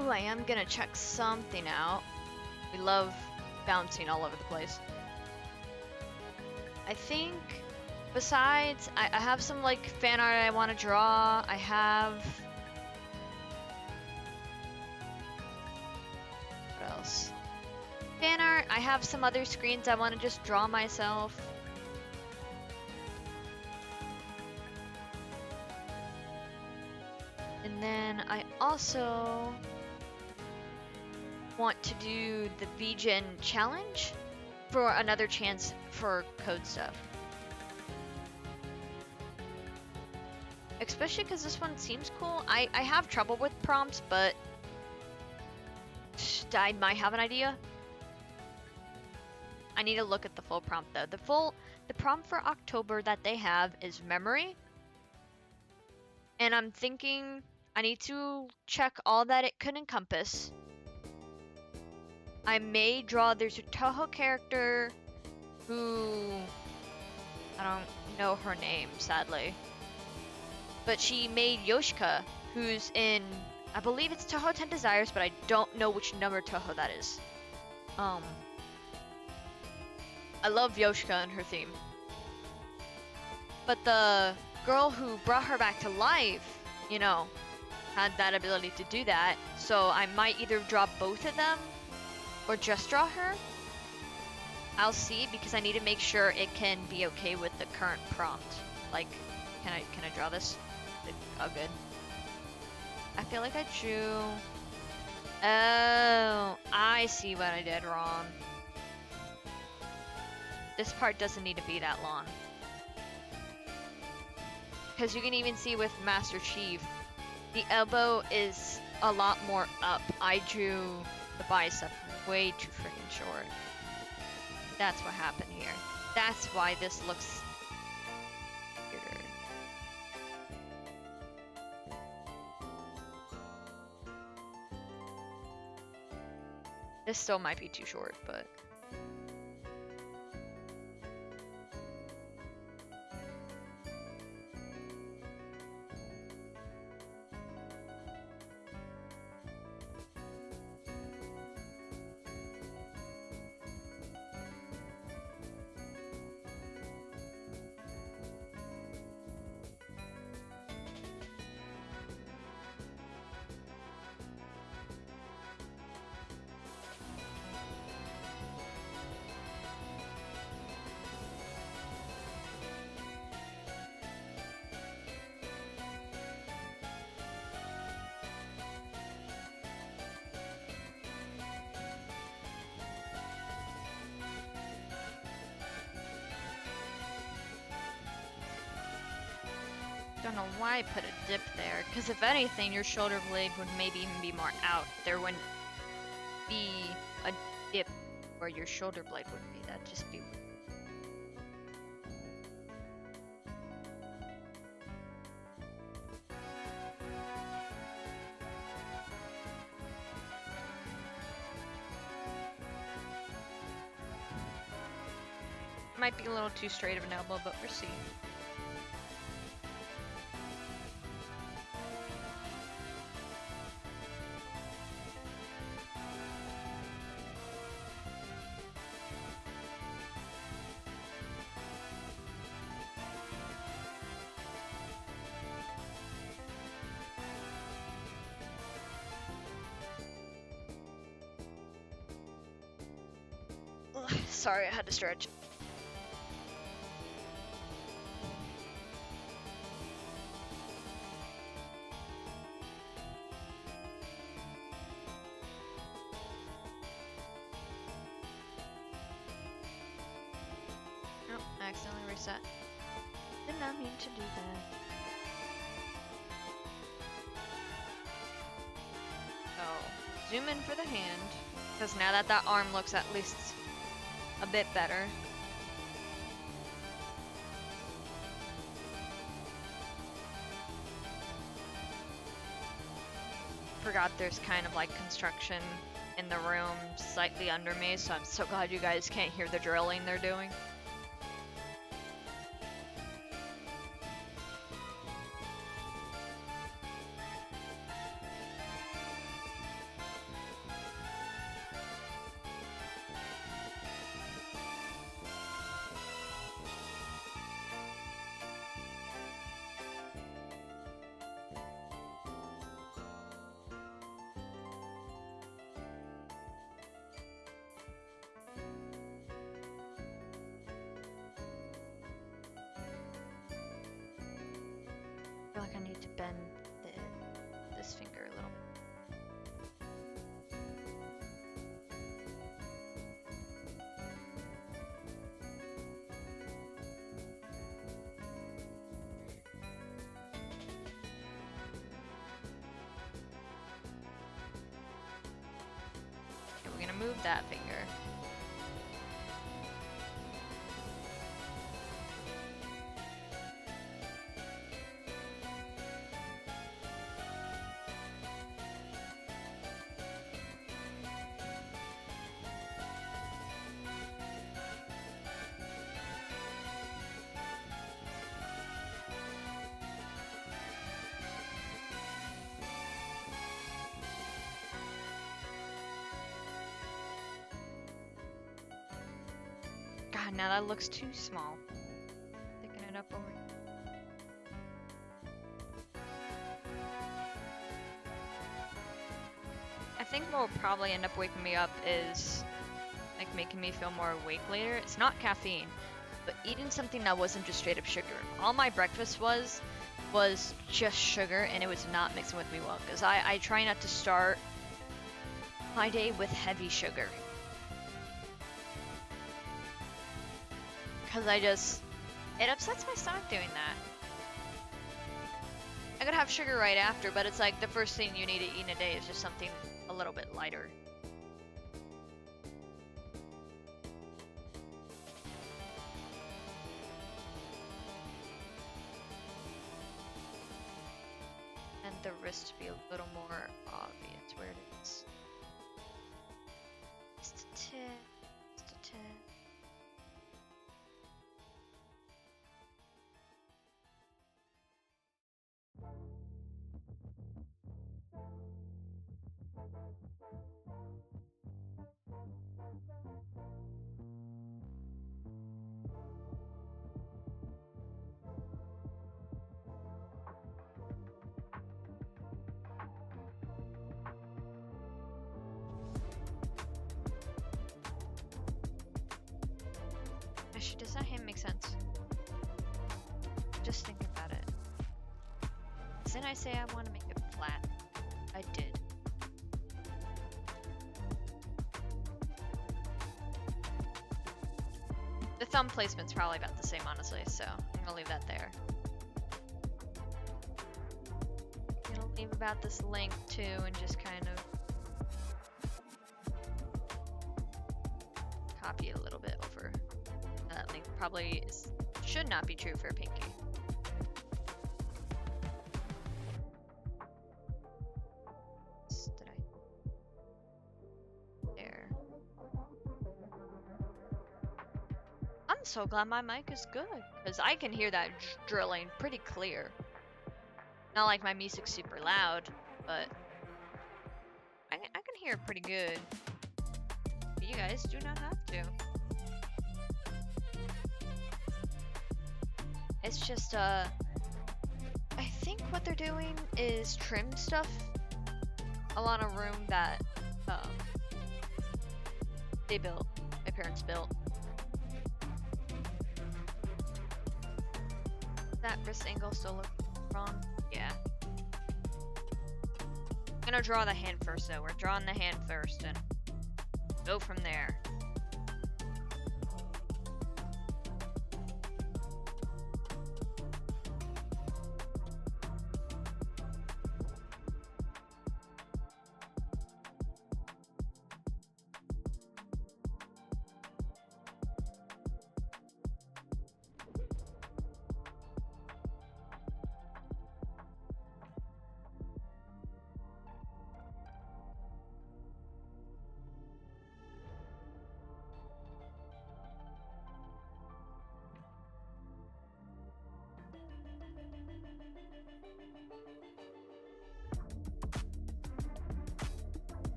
Speaker 1: Ooh, I am gonna check something out. We love bouncing all over the place. I think Besides, I have some like fan art I want to draw. I have. What else? Fan art. I have some other screens I want to just draw myself. And then I also want to do the VGen challenge for another chance for code stuff. Especially because this one seems cool. I have trouble with prompts, but I might have an idea. I need to look at the full prompt though. The prompt for October that they have is memory. And I'm thinking I need to check all that it could encompass. I may draw, there's a Toho character who, I don't know her name, sadly. But she made Yoshika, who's in, I believe it's Toho 10 Desires, but I don't know which number Toho that is. I love Yoshika and her theme. But the girl who brought her back to life, you know, had that ability to do that. So I might either draw both of them or just draw her. I'll see, because I need to make sure it can be okay with the current prompt. Like, can I draw this? Oh, good. I feel like I drew... Oh, I see what I did wrong. This part doesn't need to be that long. Because you can even see with Master Chief, the elbow is a lot more up. I drew the bicep way too freaking short. That's what happened here. That's why this looks weirder. This still might be too short, but... Don't know why I put a dip there, because if anything, your shoulder blade would maybe even be more out. There wouldn't be a dip where your shoulder blade would be. That'd just be... Might be a little too straight of an elbow, but we'll see. Sorry, I had to stretch. Nope, I accidentally reset. Did not mean to do that. Oh, zoom in for the hand, because now that arm looks at least a bit better. Forgot there's kind of like construction in the room slightly under me, so I'm so glad you guys can't hear the drilling they're doing. need to bend this finger a little bit. Okay, we're gonna move that finger. God, now that looks too small. Picking it up over. I think what will probably end up waking me up is like making me feel more awake later. It's not caffeine, but eating something that wasn't just straight up sugar. All my breakfast was just sugar, and it was not mixing with me well, because I try not to start my day with heavy sugar. Because it upsets my stomach doing that. I could have sugar right after, but it's like the first thing you need to eat in a day is just something a little bit lighter. And the wrist to be a little more obvious where it is. Just a tip, just a tip. Actually, does that hand make sense? Just thinking about it. Didn't I say I want to make it flat? I did. The thumb placement's probably about the same, honestly, so I'm gonna leave that there. I'm gonna leave about this length too, and just kind of copy it a little bit over. That length probably should not be true for a pinky. I'm so glad my mic is good, because I can hear that drilling pretty clear. Not like my music's super loud, but I can hear it pretty good. But you guys do not have to. It's just, I think what they're doing is trim stuff. A lot of room that, they built, my parents built. That wrist angle still look wrong? Yeah. I'm gonna draw the hand first though. We're drawing the hand first and go from there.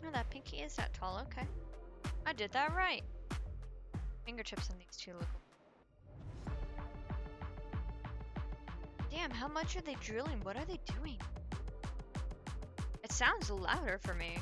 Speaker 1: Oh, that pinky is that tall, okay. I did that right. Fingertips on these two look. Damn, how much are they drilling? What are they doing? It sounds louder for me.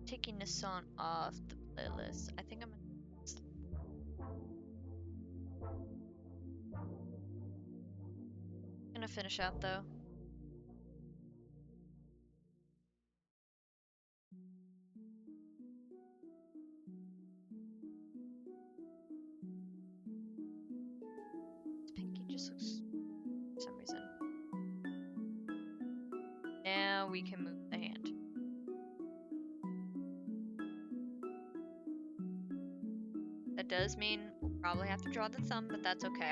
Speaker 1: Taking this song off the playlist. I think I'm gonna finish out though. This pinky just looks for some reason. Now we can move the hand. That does mean we'll probably have to draw the thumb, but that's okay.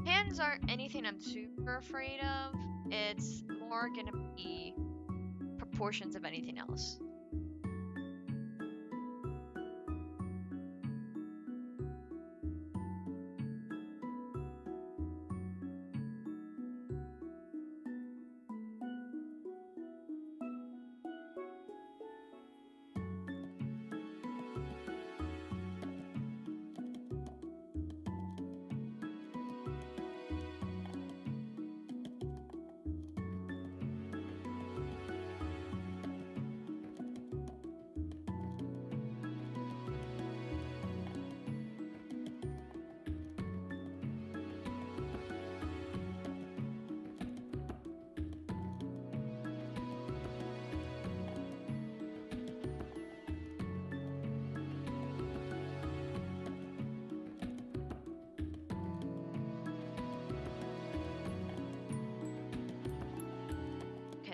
Speaker 1: Hands aren't anything I'm super afraid of. It's more gonna be proportions of anything else.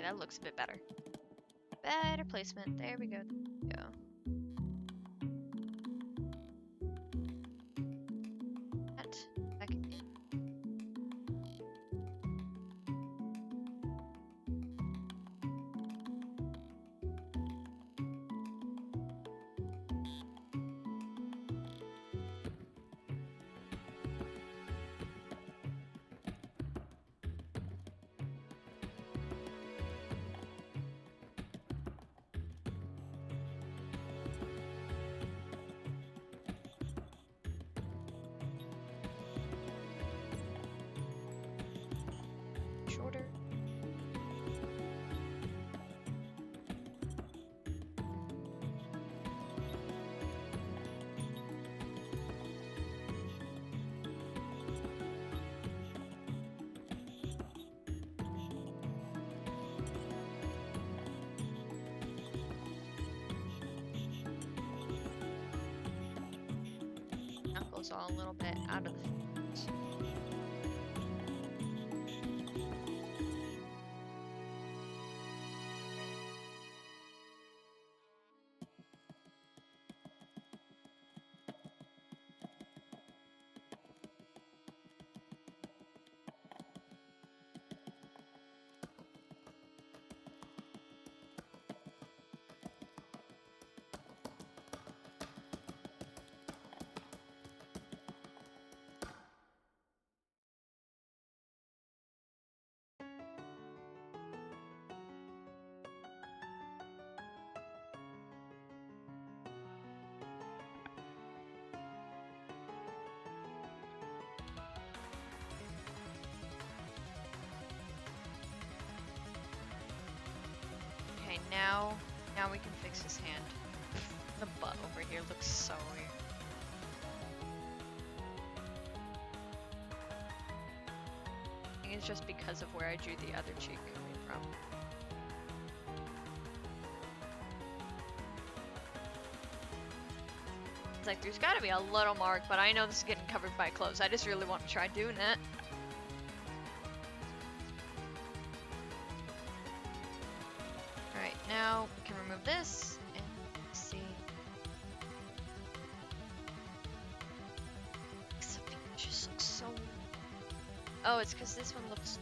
Speaker 1: That looks a bit better. Better placement. There we go. There we go. That back in. Shorter. Knuckles all a little bit out of the focus. Okay, now we can fix his hand. The butt over here looks so weird. I think it's just because of where I drew the other cheek coming from. It's like, there's gotta be a little mark, but I know this is getting covered by clothes. I just really want to try doing it. Alright, now we can remove this and see. Something just looks so. Oh, it's because this one looks,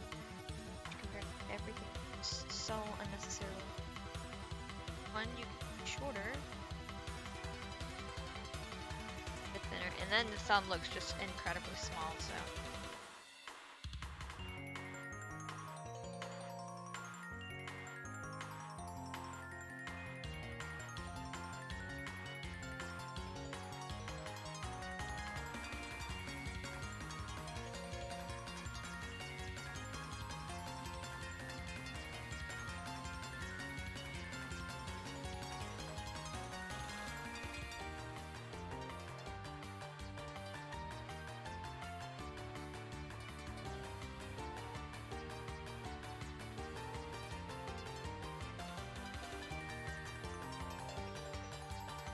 Speaker 1: compared to everything, looks so unnecessarily. One, you can be shorter, a bit thinner, and then the thumb looks just incredibly small, so.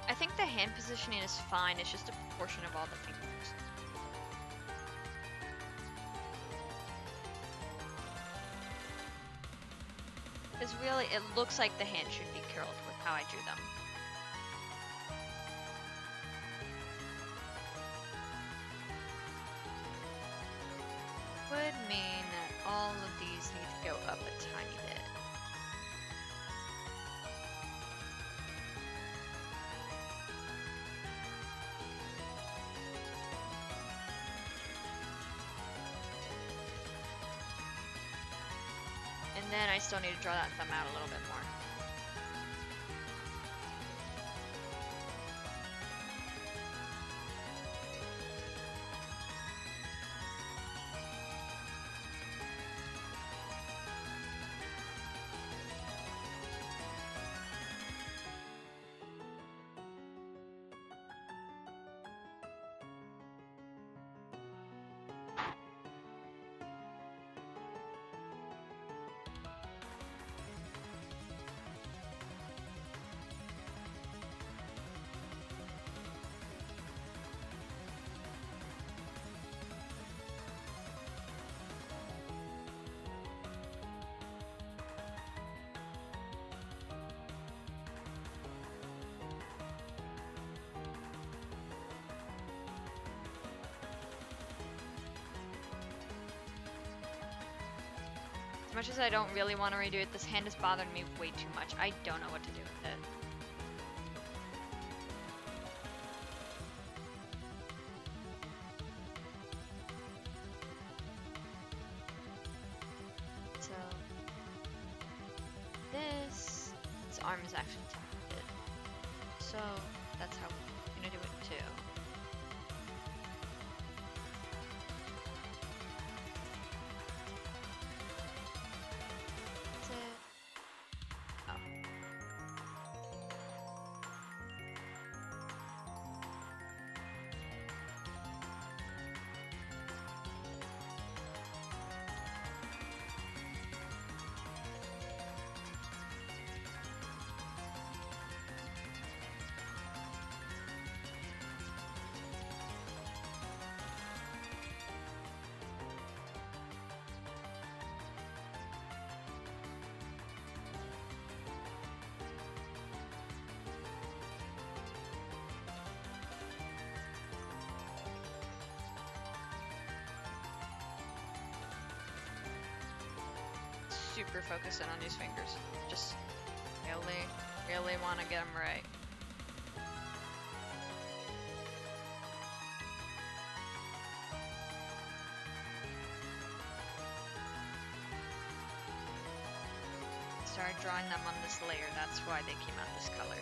Speaker 1: I think the hand positioning is fine, it's just a proportion of all the fingers. Because really, it looks like the hand should be curled with how I drew them. Would mean that all of these need to go up a tiny bit. And then I still need to draw that thumb out a little bit more. As much as I don't really want to redo it, this hand is bothering me way too much. I don't know what to do with it. So, this arm is actually talented. So, that's how I'm gonna do it too. Super focusing on these fingers. Just really want to get them right. Started drawing them on this layer, that's why they came out this color.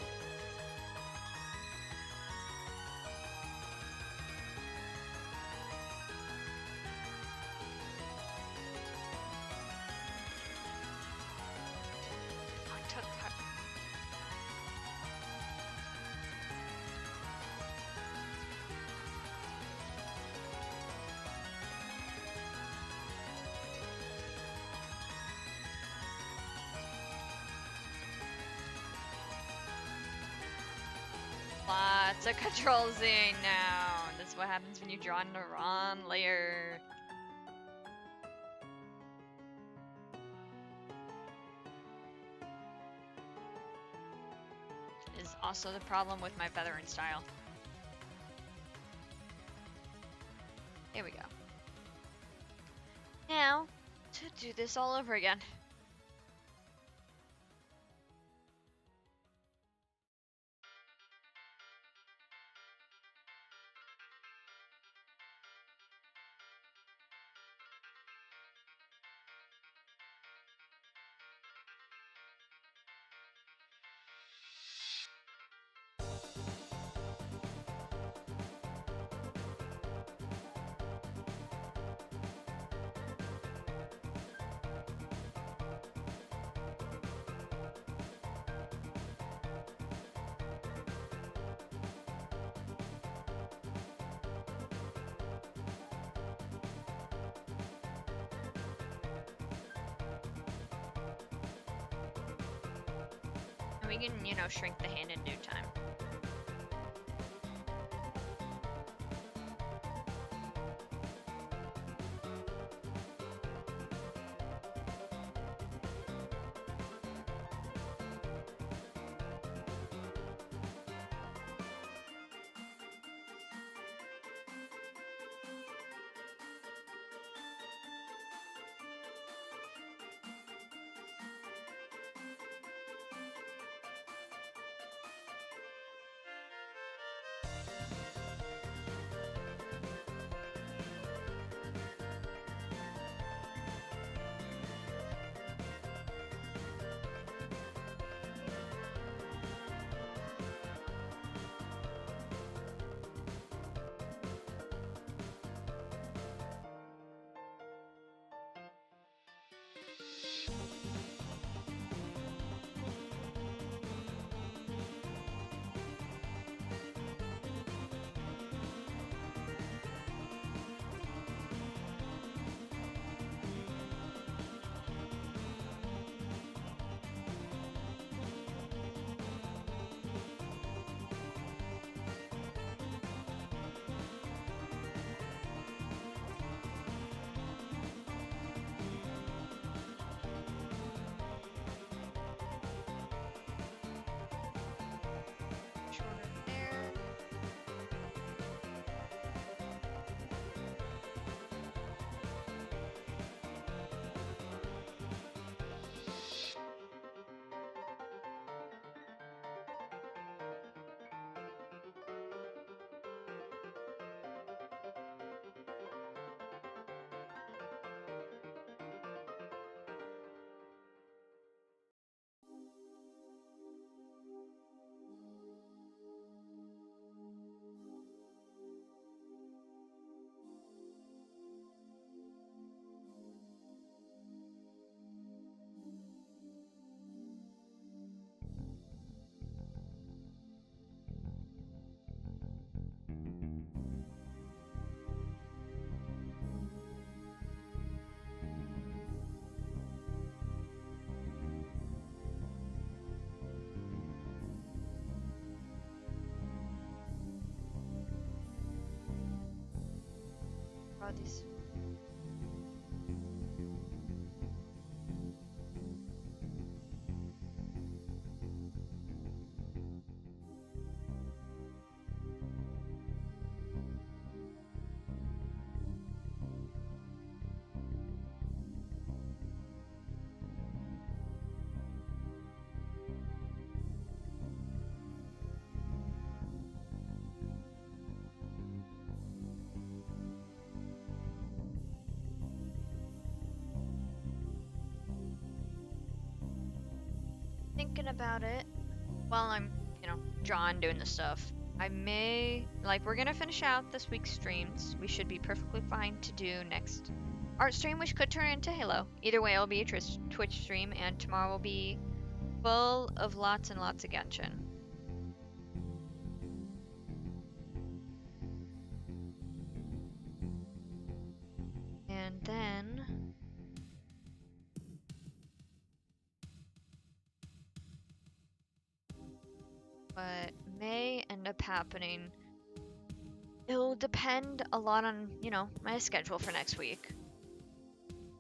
Speaker 1: it's a Control Z now. That's what happens when you draw in the wrong layer. Is also the problem with my feathering style. Here we go. Now, to do this all over again. We can, you know, shrink the hand in no time. Shorter there. Draw these. Thinking about it while I'm, you know, drawing, doing the stuff. I may, like, we're gonna finish out this week's streams. We should be perfectly fine to do next art stream, which could turn into Halo. Either way, it'll be a Twitch stream, and tomorrow will be full of lots and lots of Genshin. And then but may end up happening. It'll depend a lot on, you know, my schedule for next week.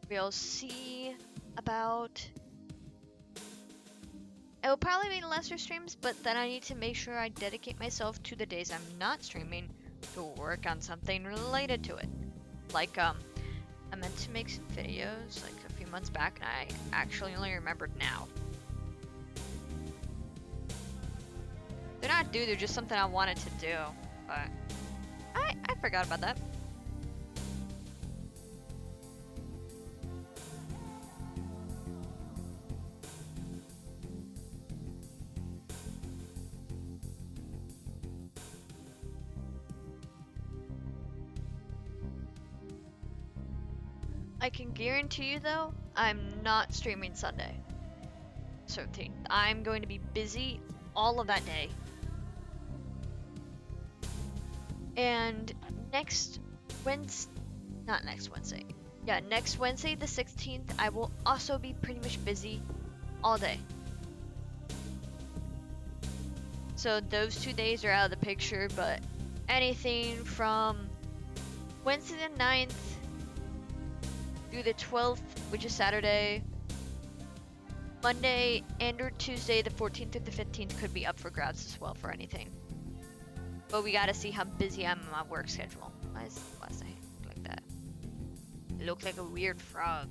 Speaker 1: We'll see about... It will probably be lesser streams, but then I need to make sure I dedicate myself to the days I'm not streaming to work on something related to it. Like, I meant to make some videos like a few months back, and I actually only remembered now. They're not due, they're just something I wanted to do, but I forgot about that. I can guarantee you though, I'm not streaming Sunday 13th. I'm going to be busy all of that day. And next Wednesday, not next Wednesday. Yeah, next Wednesday the 16th, I will also be pretty much busy all day. So those 2 days are out of the picture, but anything from Wednesday the 9th through the 12th, which is Saturday, Monday and or Tuesday the 14th through the 15th could be up for grabs as well for anything. But we gotta see how busy I'm on my work schedule. Why does the hand look like that? It looks like a weird frog.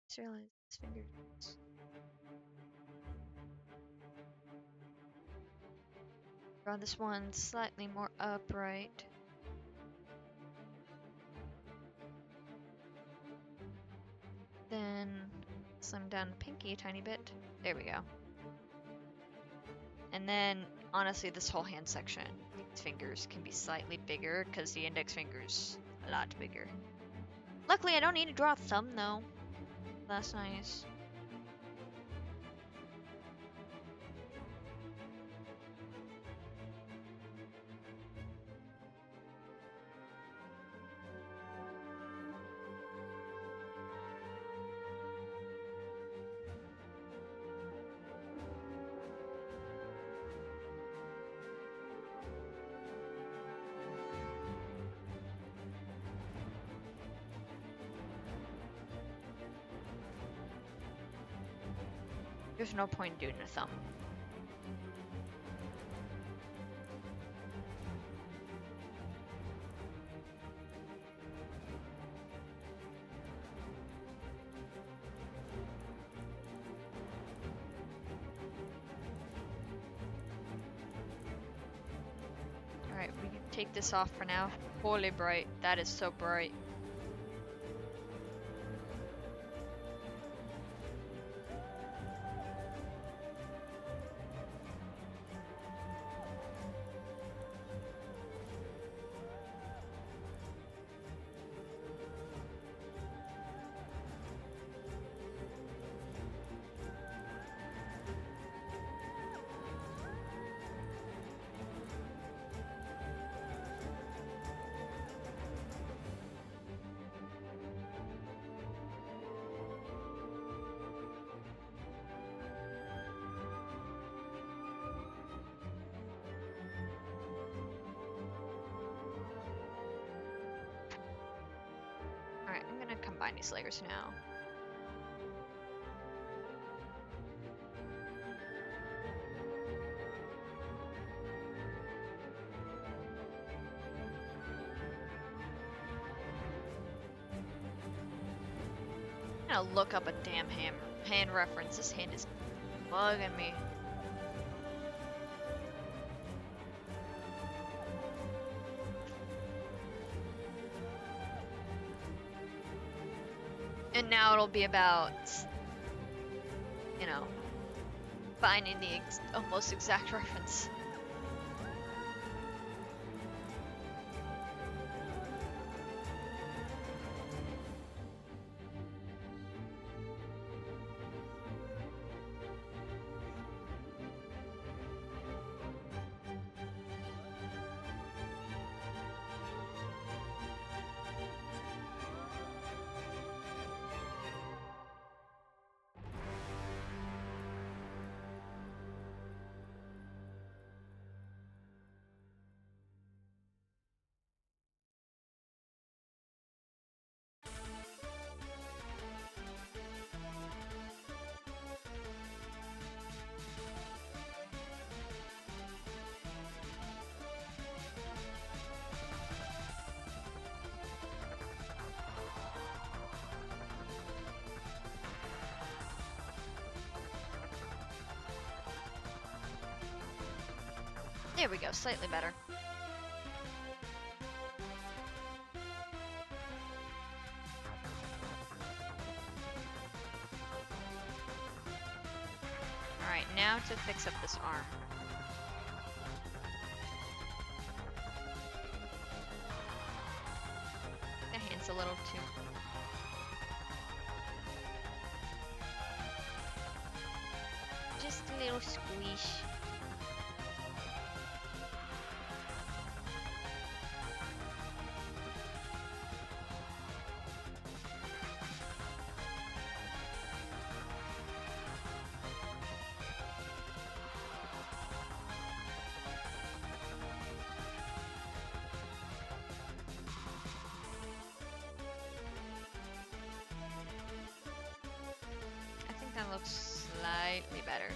Speaker 1: Just realized his fingers. Draw this one slightly more upright. Then slim down the pinky a tiny bit. There we go. And then, honestly, this whole hand section, these fingers can be slightly bigger because the index finger's a lot bigger. Luckily, I don't need to draw a thumb though. That's nice. There's no point in doing a thumb. Alright, we can take this off for now. Holy bright. That is so bright. Alright, I'm gonna combine these layers now. I'm gonna look up a damn hand reference. This hand is bugging me. And now it'll be about, you know, finding the almost exact reference. There we go, slightly better. Alright, now to fix up this arm. The hand's a little too... Just a little squish. That looks slightly better.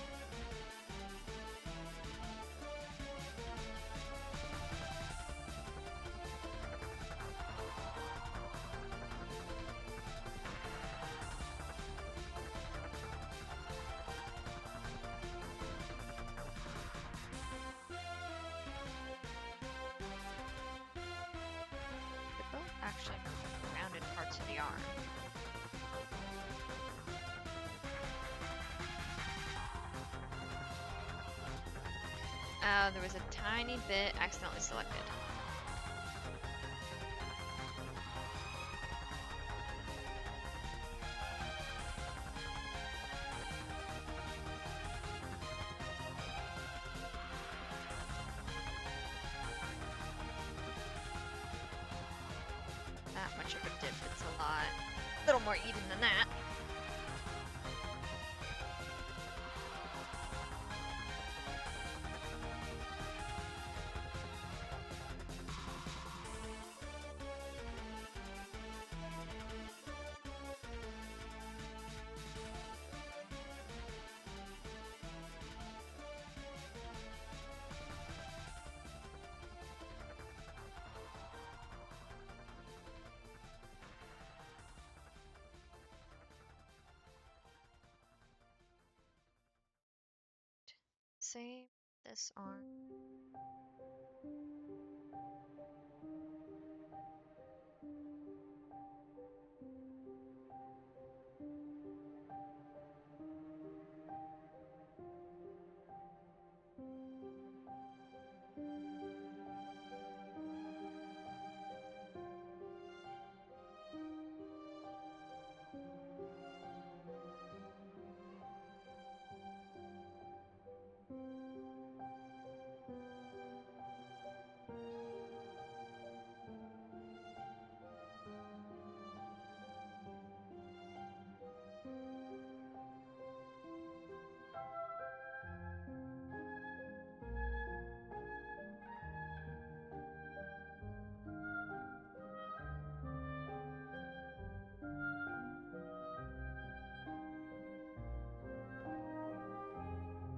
Speaker 1: They're both actually rounded parts of the arm. There was a tiny bit accidentally selected. That much of a dip, it's a little more even than that. Save this arm.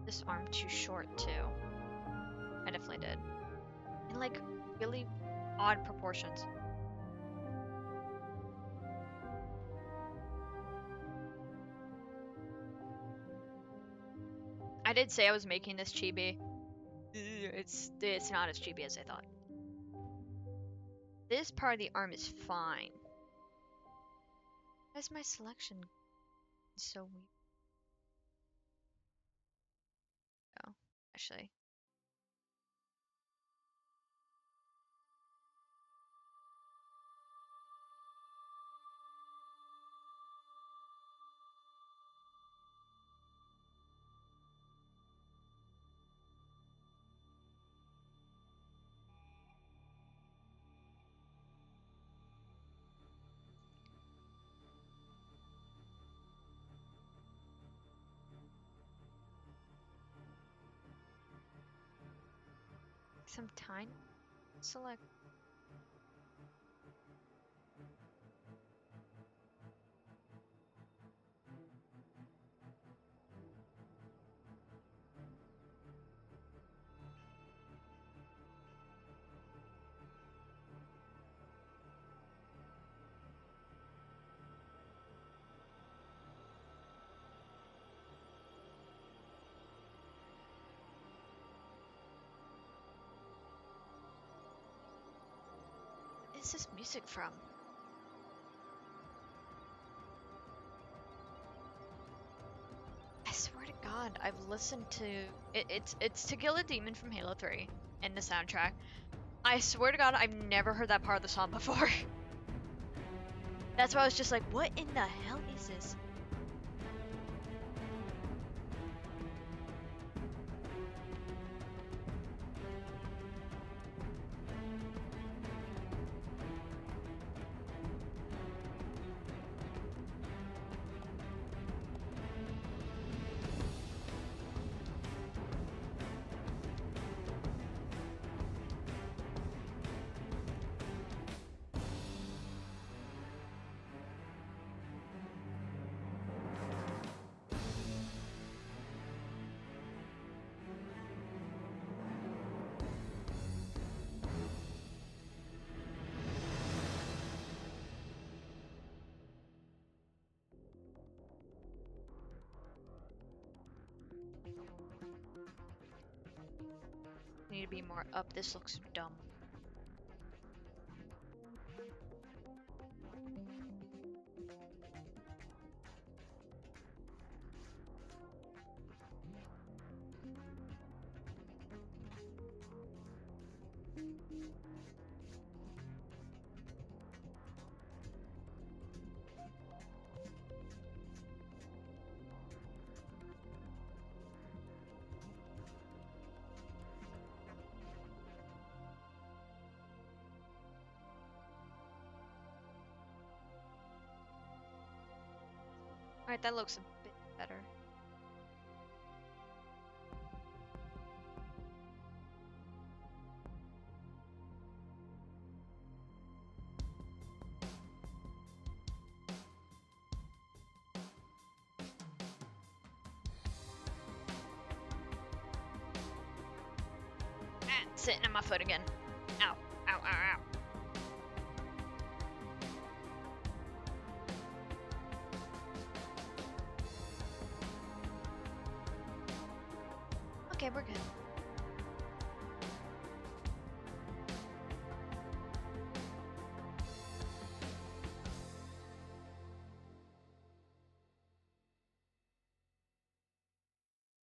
Speaker 1: This arm too short too. I definitely did. In like really odd proportions. I did say I was making this chibi. It's not as chibi as I thought. This part of the arm is fine. Why is my selection so weird? Oh, actually. Some tiny select. is this music from? I swear to God, I've listened to it's To Kill a Demon from Halo 3 in the soundtrack. I swear to God, I've never heard that part of the song before. That's why I was just like, what in the hell is this? Need to be more up. This looks dumb. Alright, that looks a bit better. Ah, sitting on my foot again. Ow, ow, ow, ow. Okay, we're good.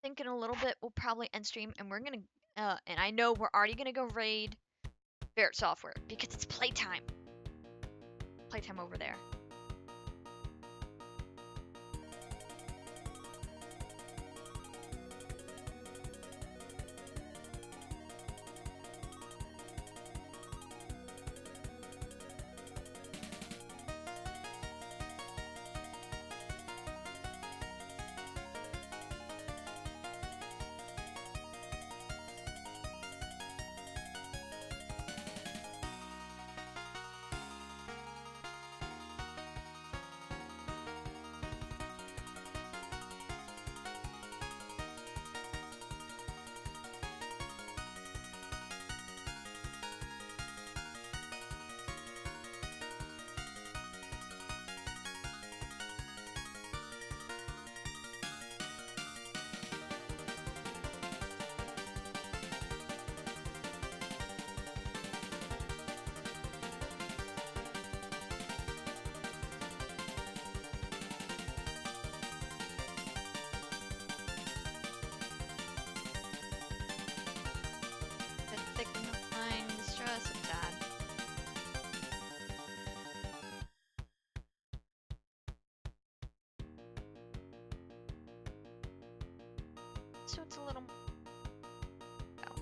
Speaker 1: Think in a little bit we'll probably end stream and we're gonna and I know we're already gonna go raid Barrett Software because it's playtime. Playtime over there. So it's a little... Oh.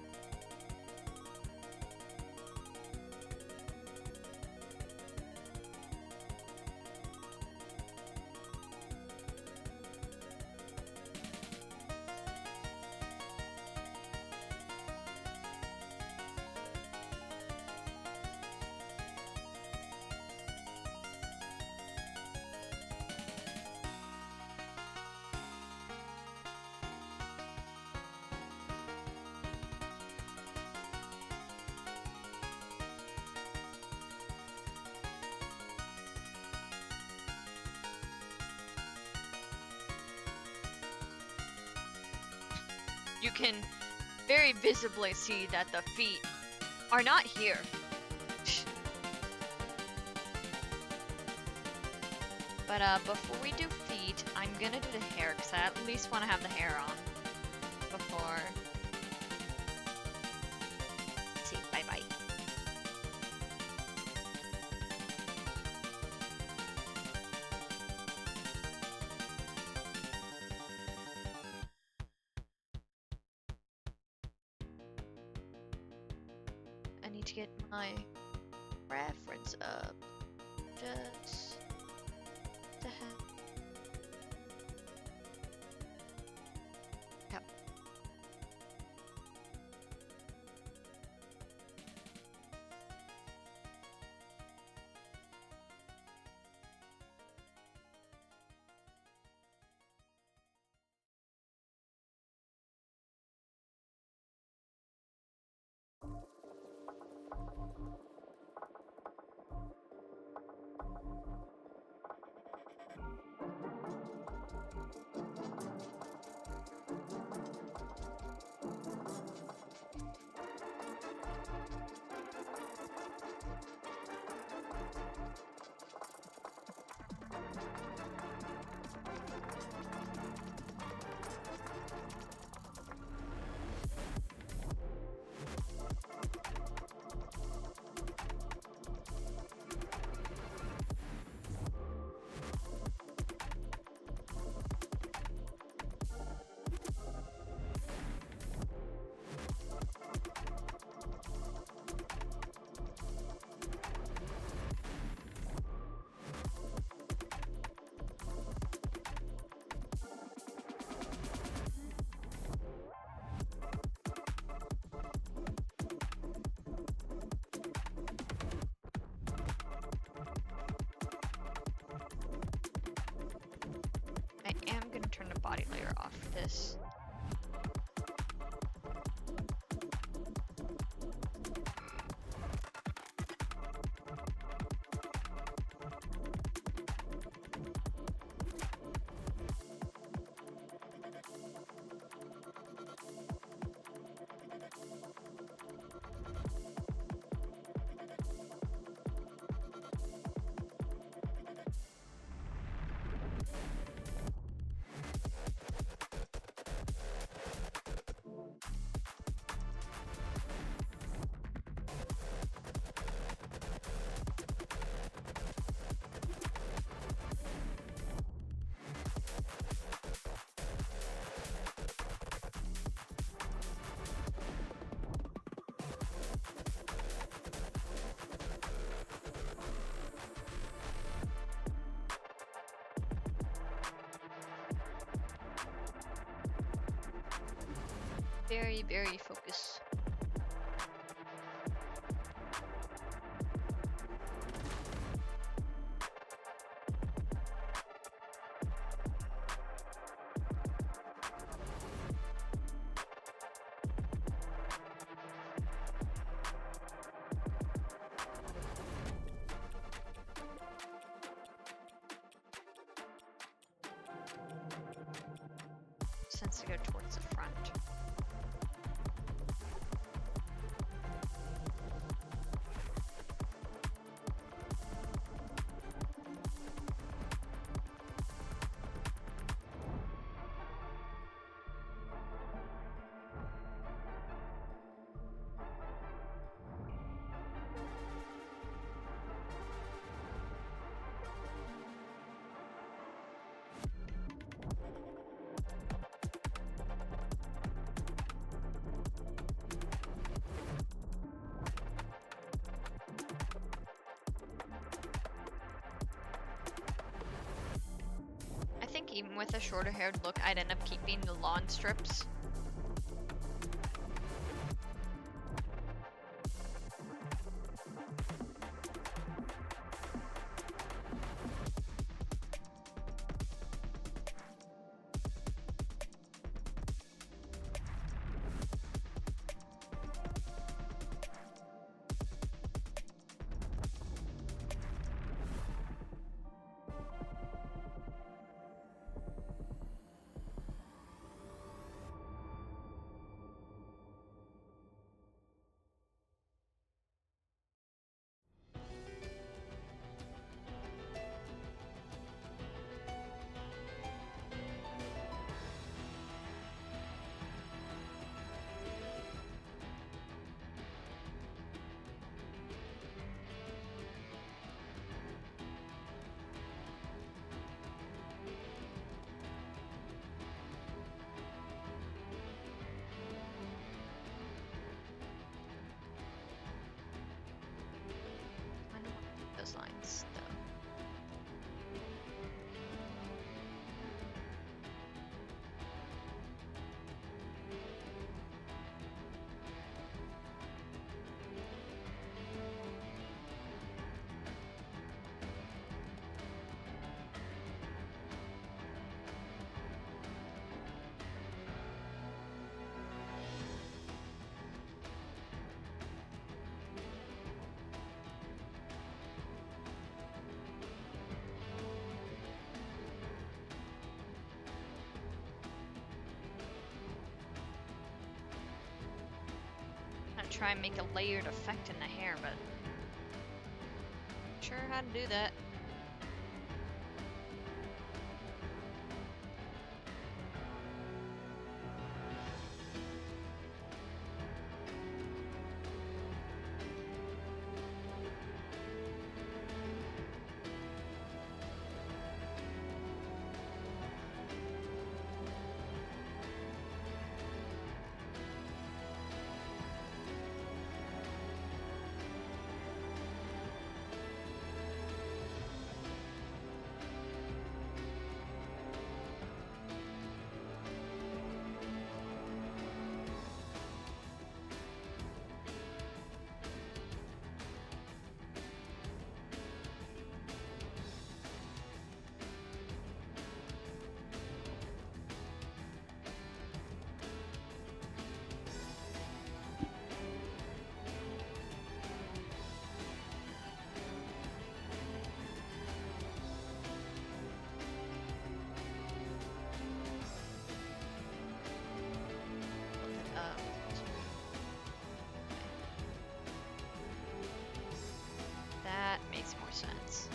Speaker 1: You can very visibly see that the feet are not here. But before we do feet, I'm gonna do the hair because I at least want to have the hair on before. Let's see, bye bye. I need to get my reference up just to have. Yep. I am going to turn the body layer off for this. Very, very focused. Tends to go towards the front. I think even with a shorter haired look, I'd end up keeping the lawn strips. try and make a layered effect in the hair, but I'm not sure how to do that. That makes more sense.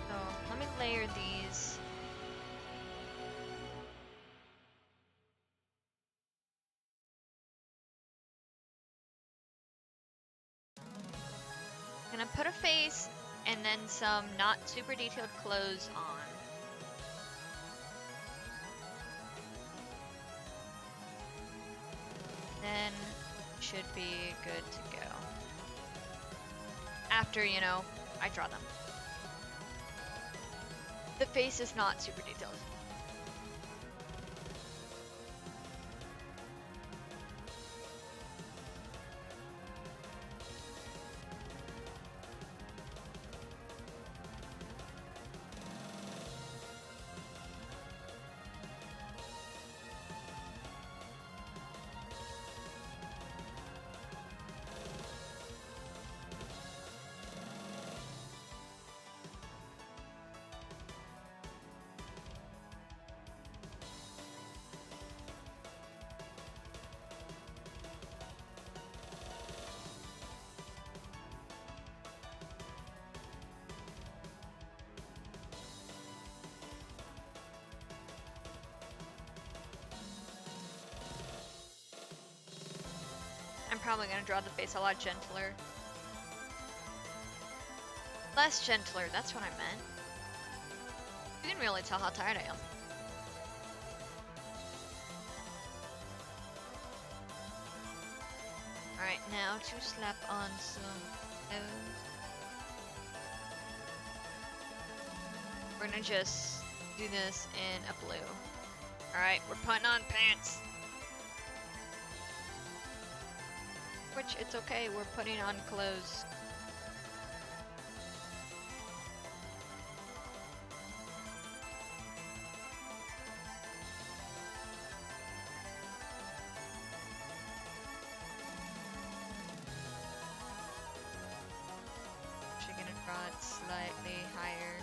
Speaker 1: So let me layer these. I'm gonna put a face and then some not super detailed clothes on. Then should be good to go. After, you know, I draw them. The face is not super detailed. I'm probably gonna draw the face a lot gentler. Less gentler, that's what I meant. You can really tell how tired I am. Alright, now to slap on some clothes. We're gonna just do this in a blue. Alright, we're putting on pants. Which, it's okay, we're putting on clothes. Actually gonna draw it slightly higher.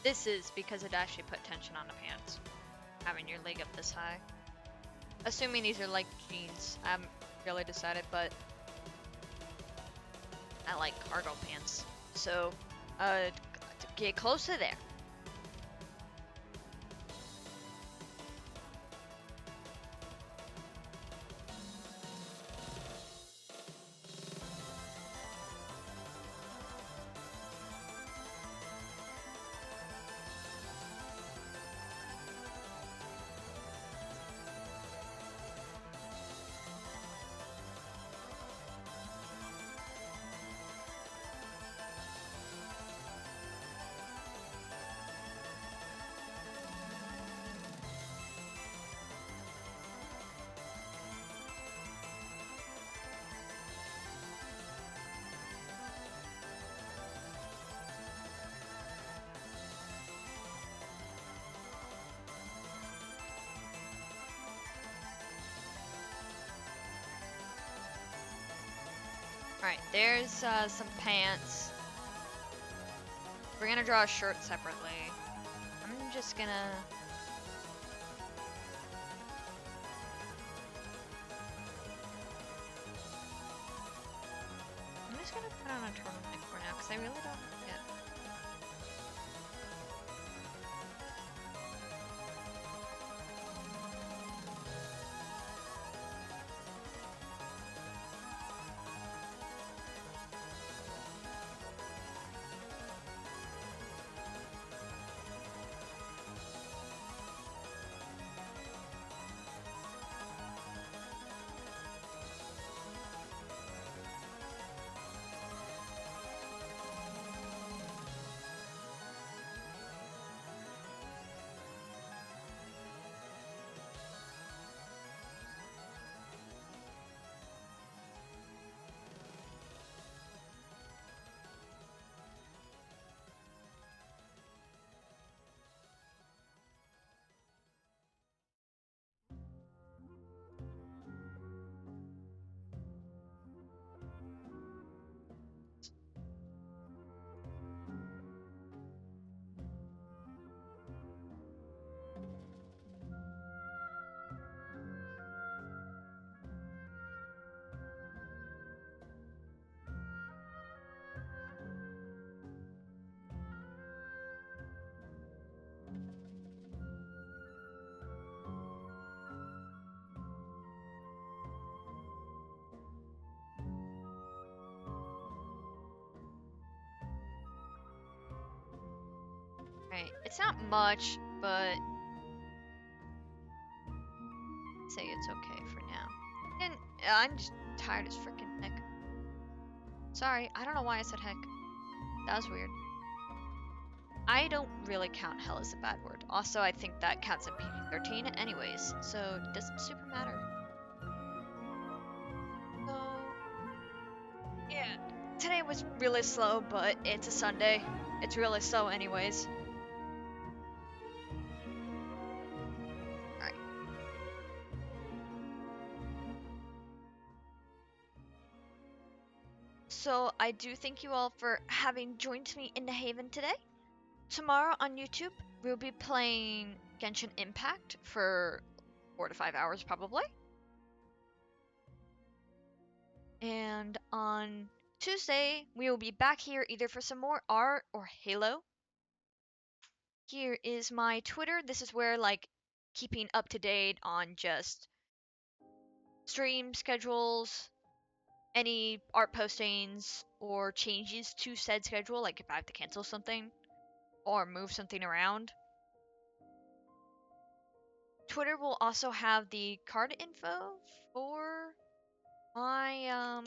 Speaker 1: This is because it actually put tension on the pants, having your leg up this high. Assuming these are like jeans, I haven't really decided, but I like cargo pants. So, get close to there. Alright, there's some pants. We're gonna draw a shirt separately. I'm just gonna... I'm just gonna put on a turtleneck for now, because I really don't get... Right, it's not much, but... say it's okay for now. And I'm just tired as freaking heck. Sorry, I don't know why I said heck. That was weird. I don't really count hell as a bad word. Also, I think that counts in PG-13 anyways, so it doesn't super matter. So, yeah. Today was really slow, but it's a Sunday. It's really slow anyways. Alright. So, I do thank you all for having joined me in the Haven today. Tomorrow on YouTube, we'll be playing Genshin Impact for 4 to 5 hours probably. And on Tuesday, we will be back here either for some more art or Halo. Here is my Twitter. This is where, like, keeping up to date on just stream schedules, any art postings, or changes to said schedule, like if I have to cancel something or move something around. Twitter will also have the card info for my,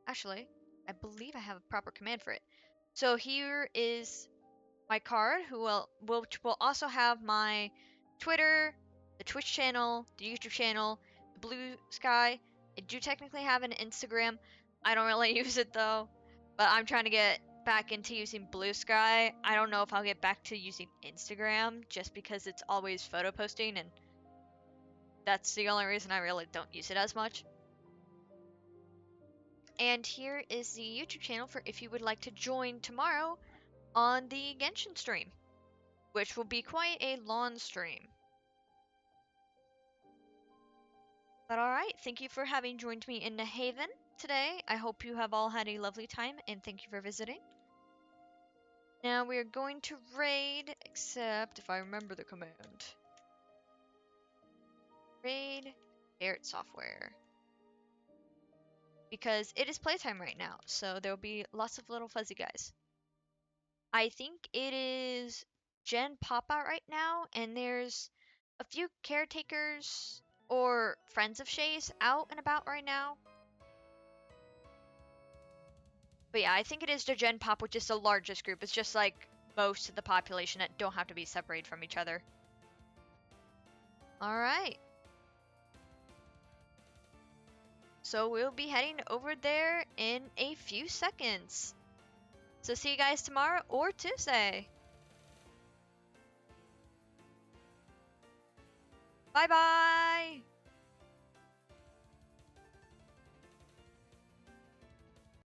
Speaker 1: actually, I believe I have a proper command for it. So here is my card, which will also have my Twitter, the Twitch channel, the YouTube channel, the Blue Sky. I do technically have an Instagram. I don't really use it though, but I'm trying to get back into using Blue Sky. I don't know if I'll get back to using Instagram just because it's always photo posting, and that's the only reason I really don't use it as much. And here is the YouTube channel for if you would like to join tomorrow on the Genshin stream, which will be quite a long stream. But alright, thank you for having joined me in the Haven today. I hope you have all had a lovely time, and thank you for visiting. Now we are going to raid, except if I remember the command. Raid Barrett software. Because it is playtime right now, so there will be lots of little fuzzy guys. I think it is Gen Pop out right now, and there's a few caretakers or friends of Shay's out and about right now. But yeah, I think it is the Gen Pop, which is the largest group. It's just like most of the population that don't have to be separated from each other. Alright. So we'll be heading over there in a few seconds. So see you guys tomorrow or Tuesday. Bye bye!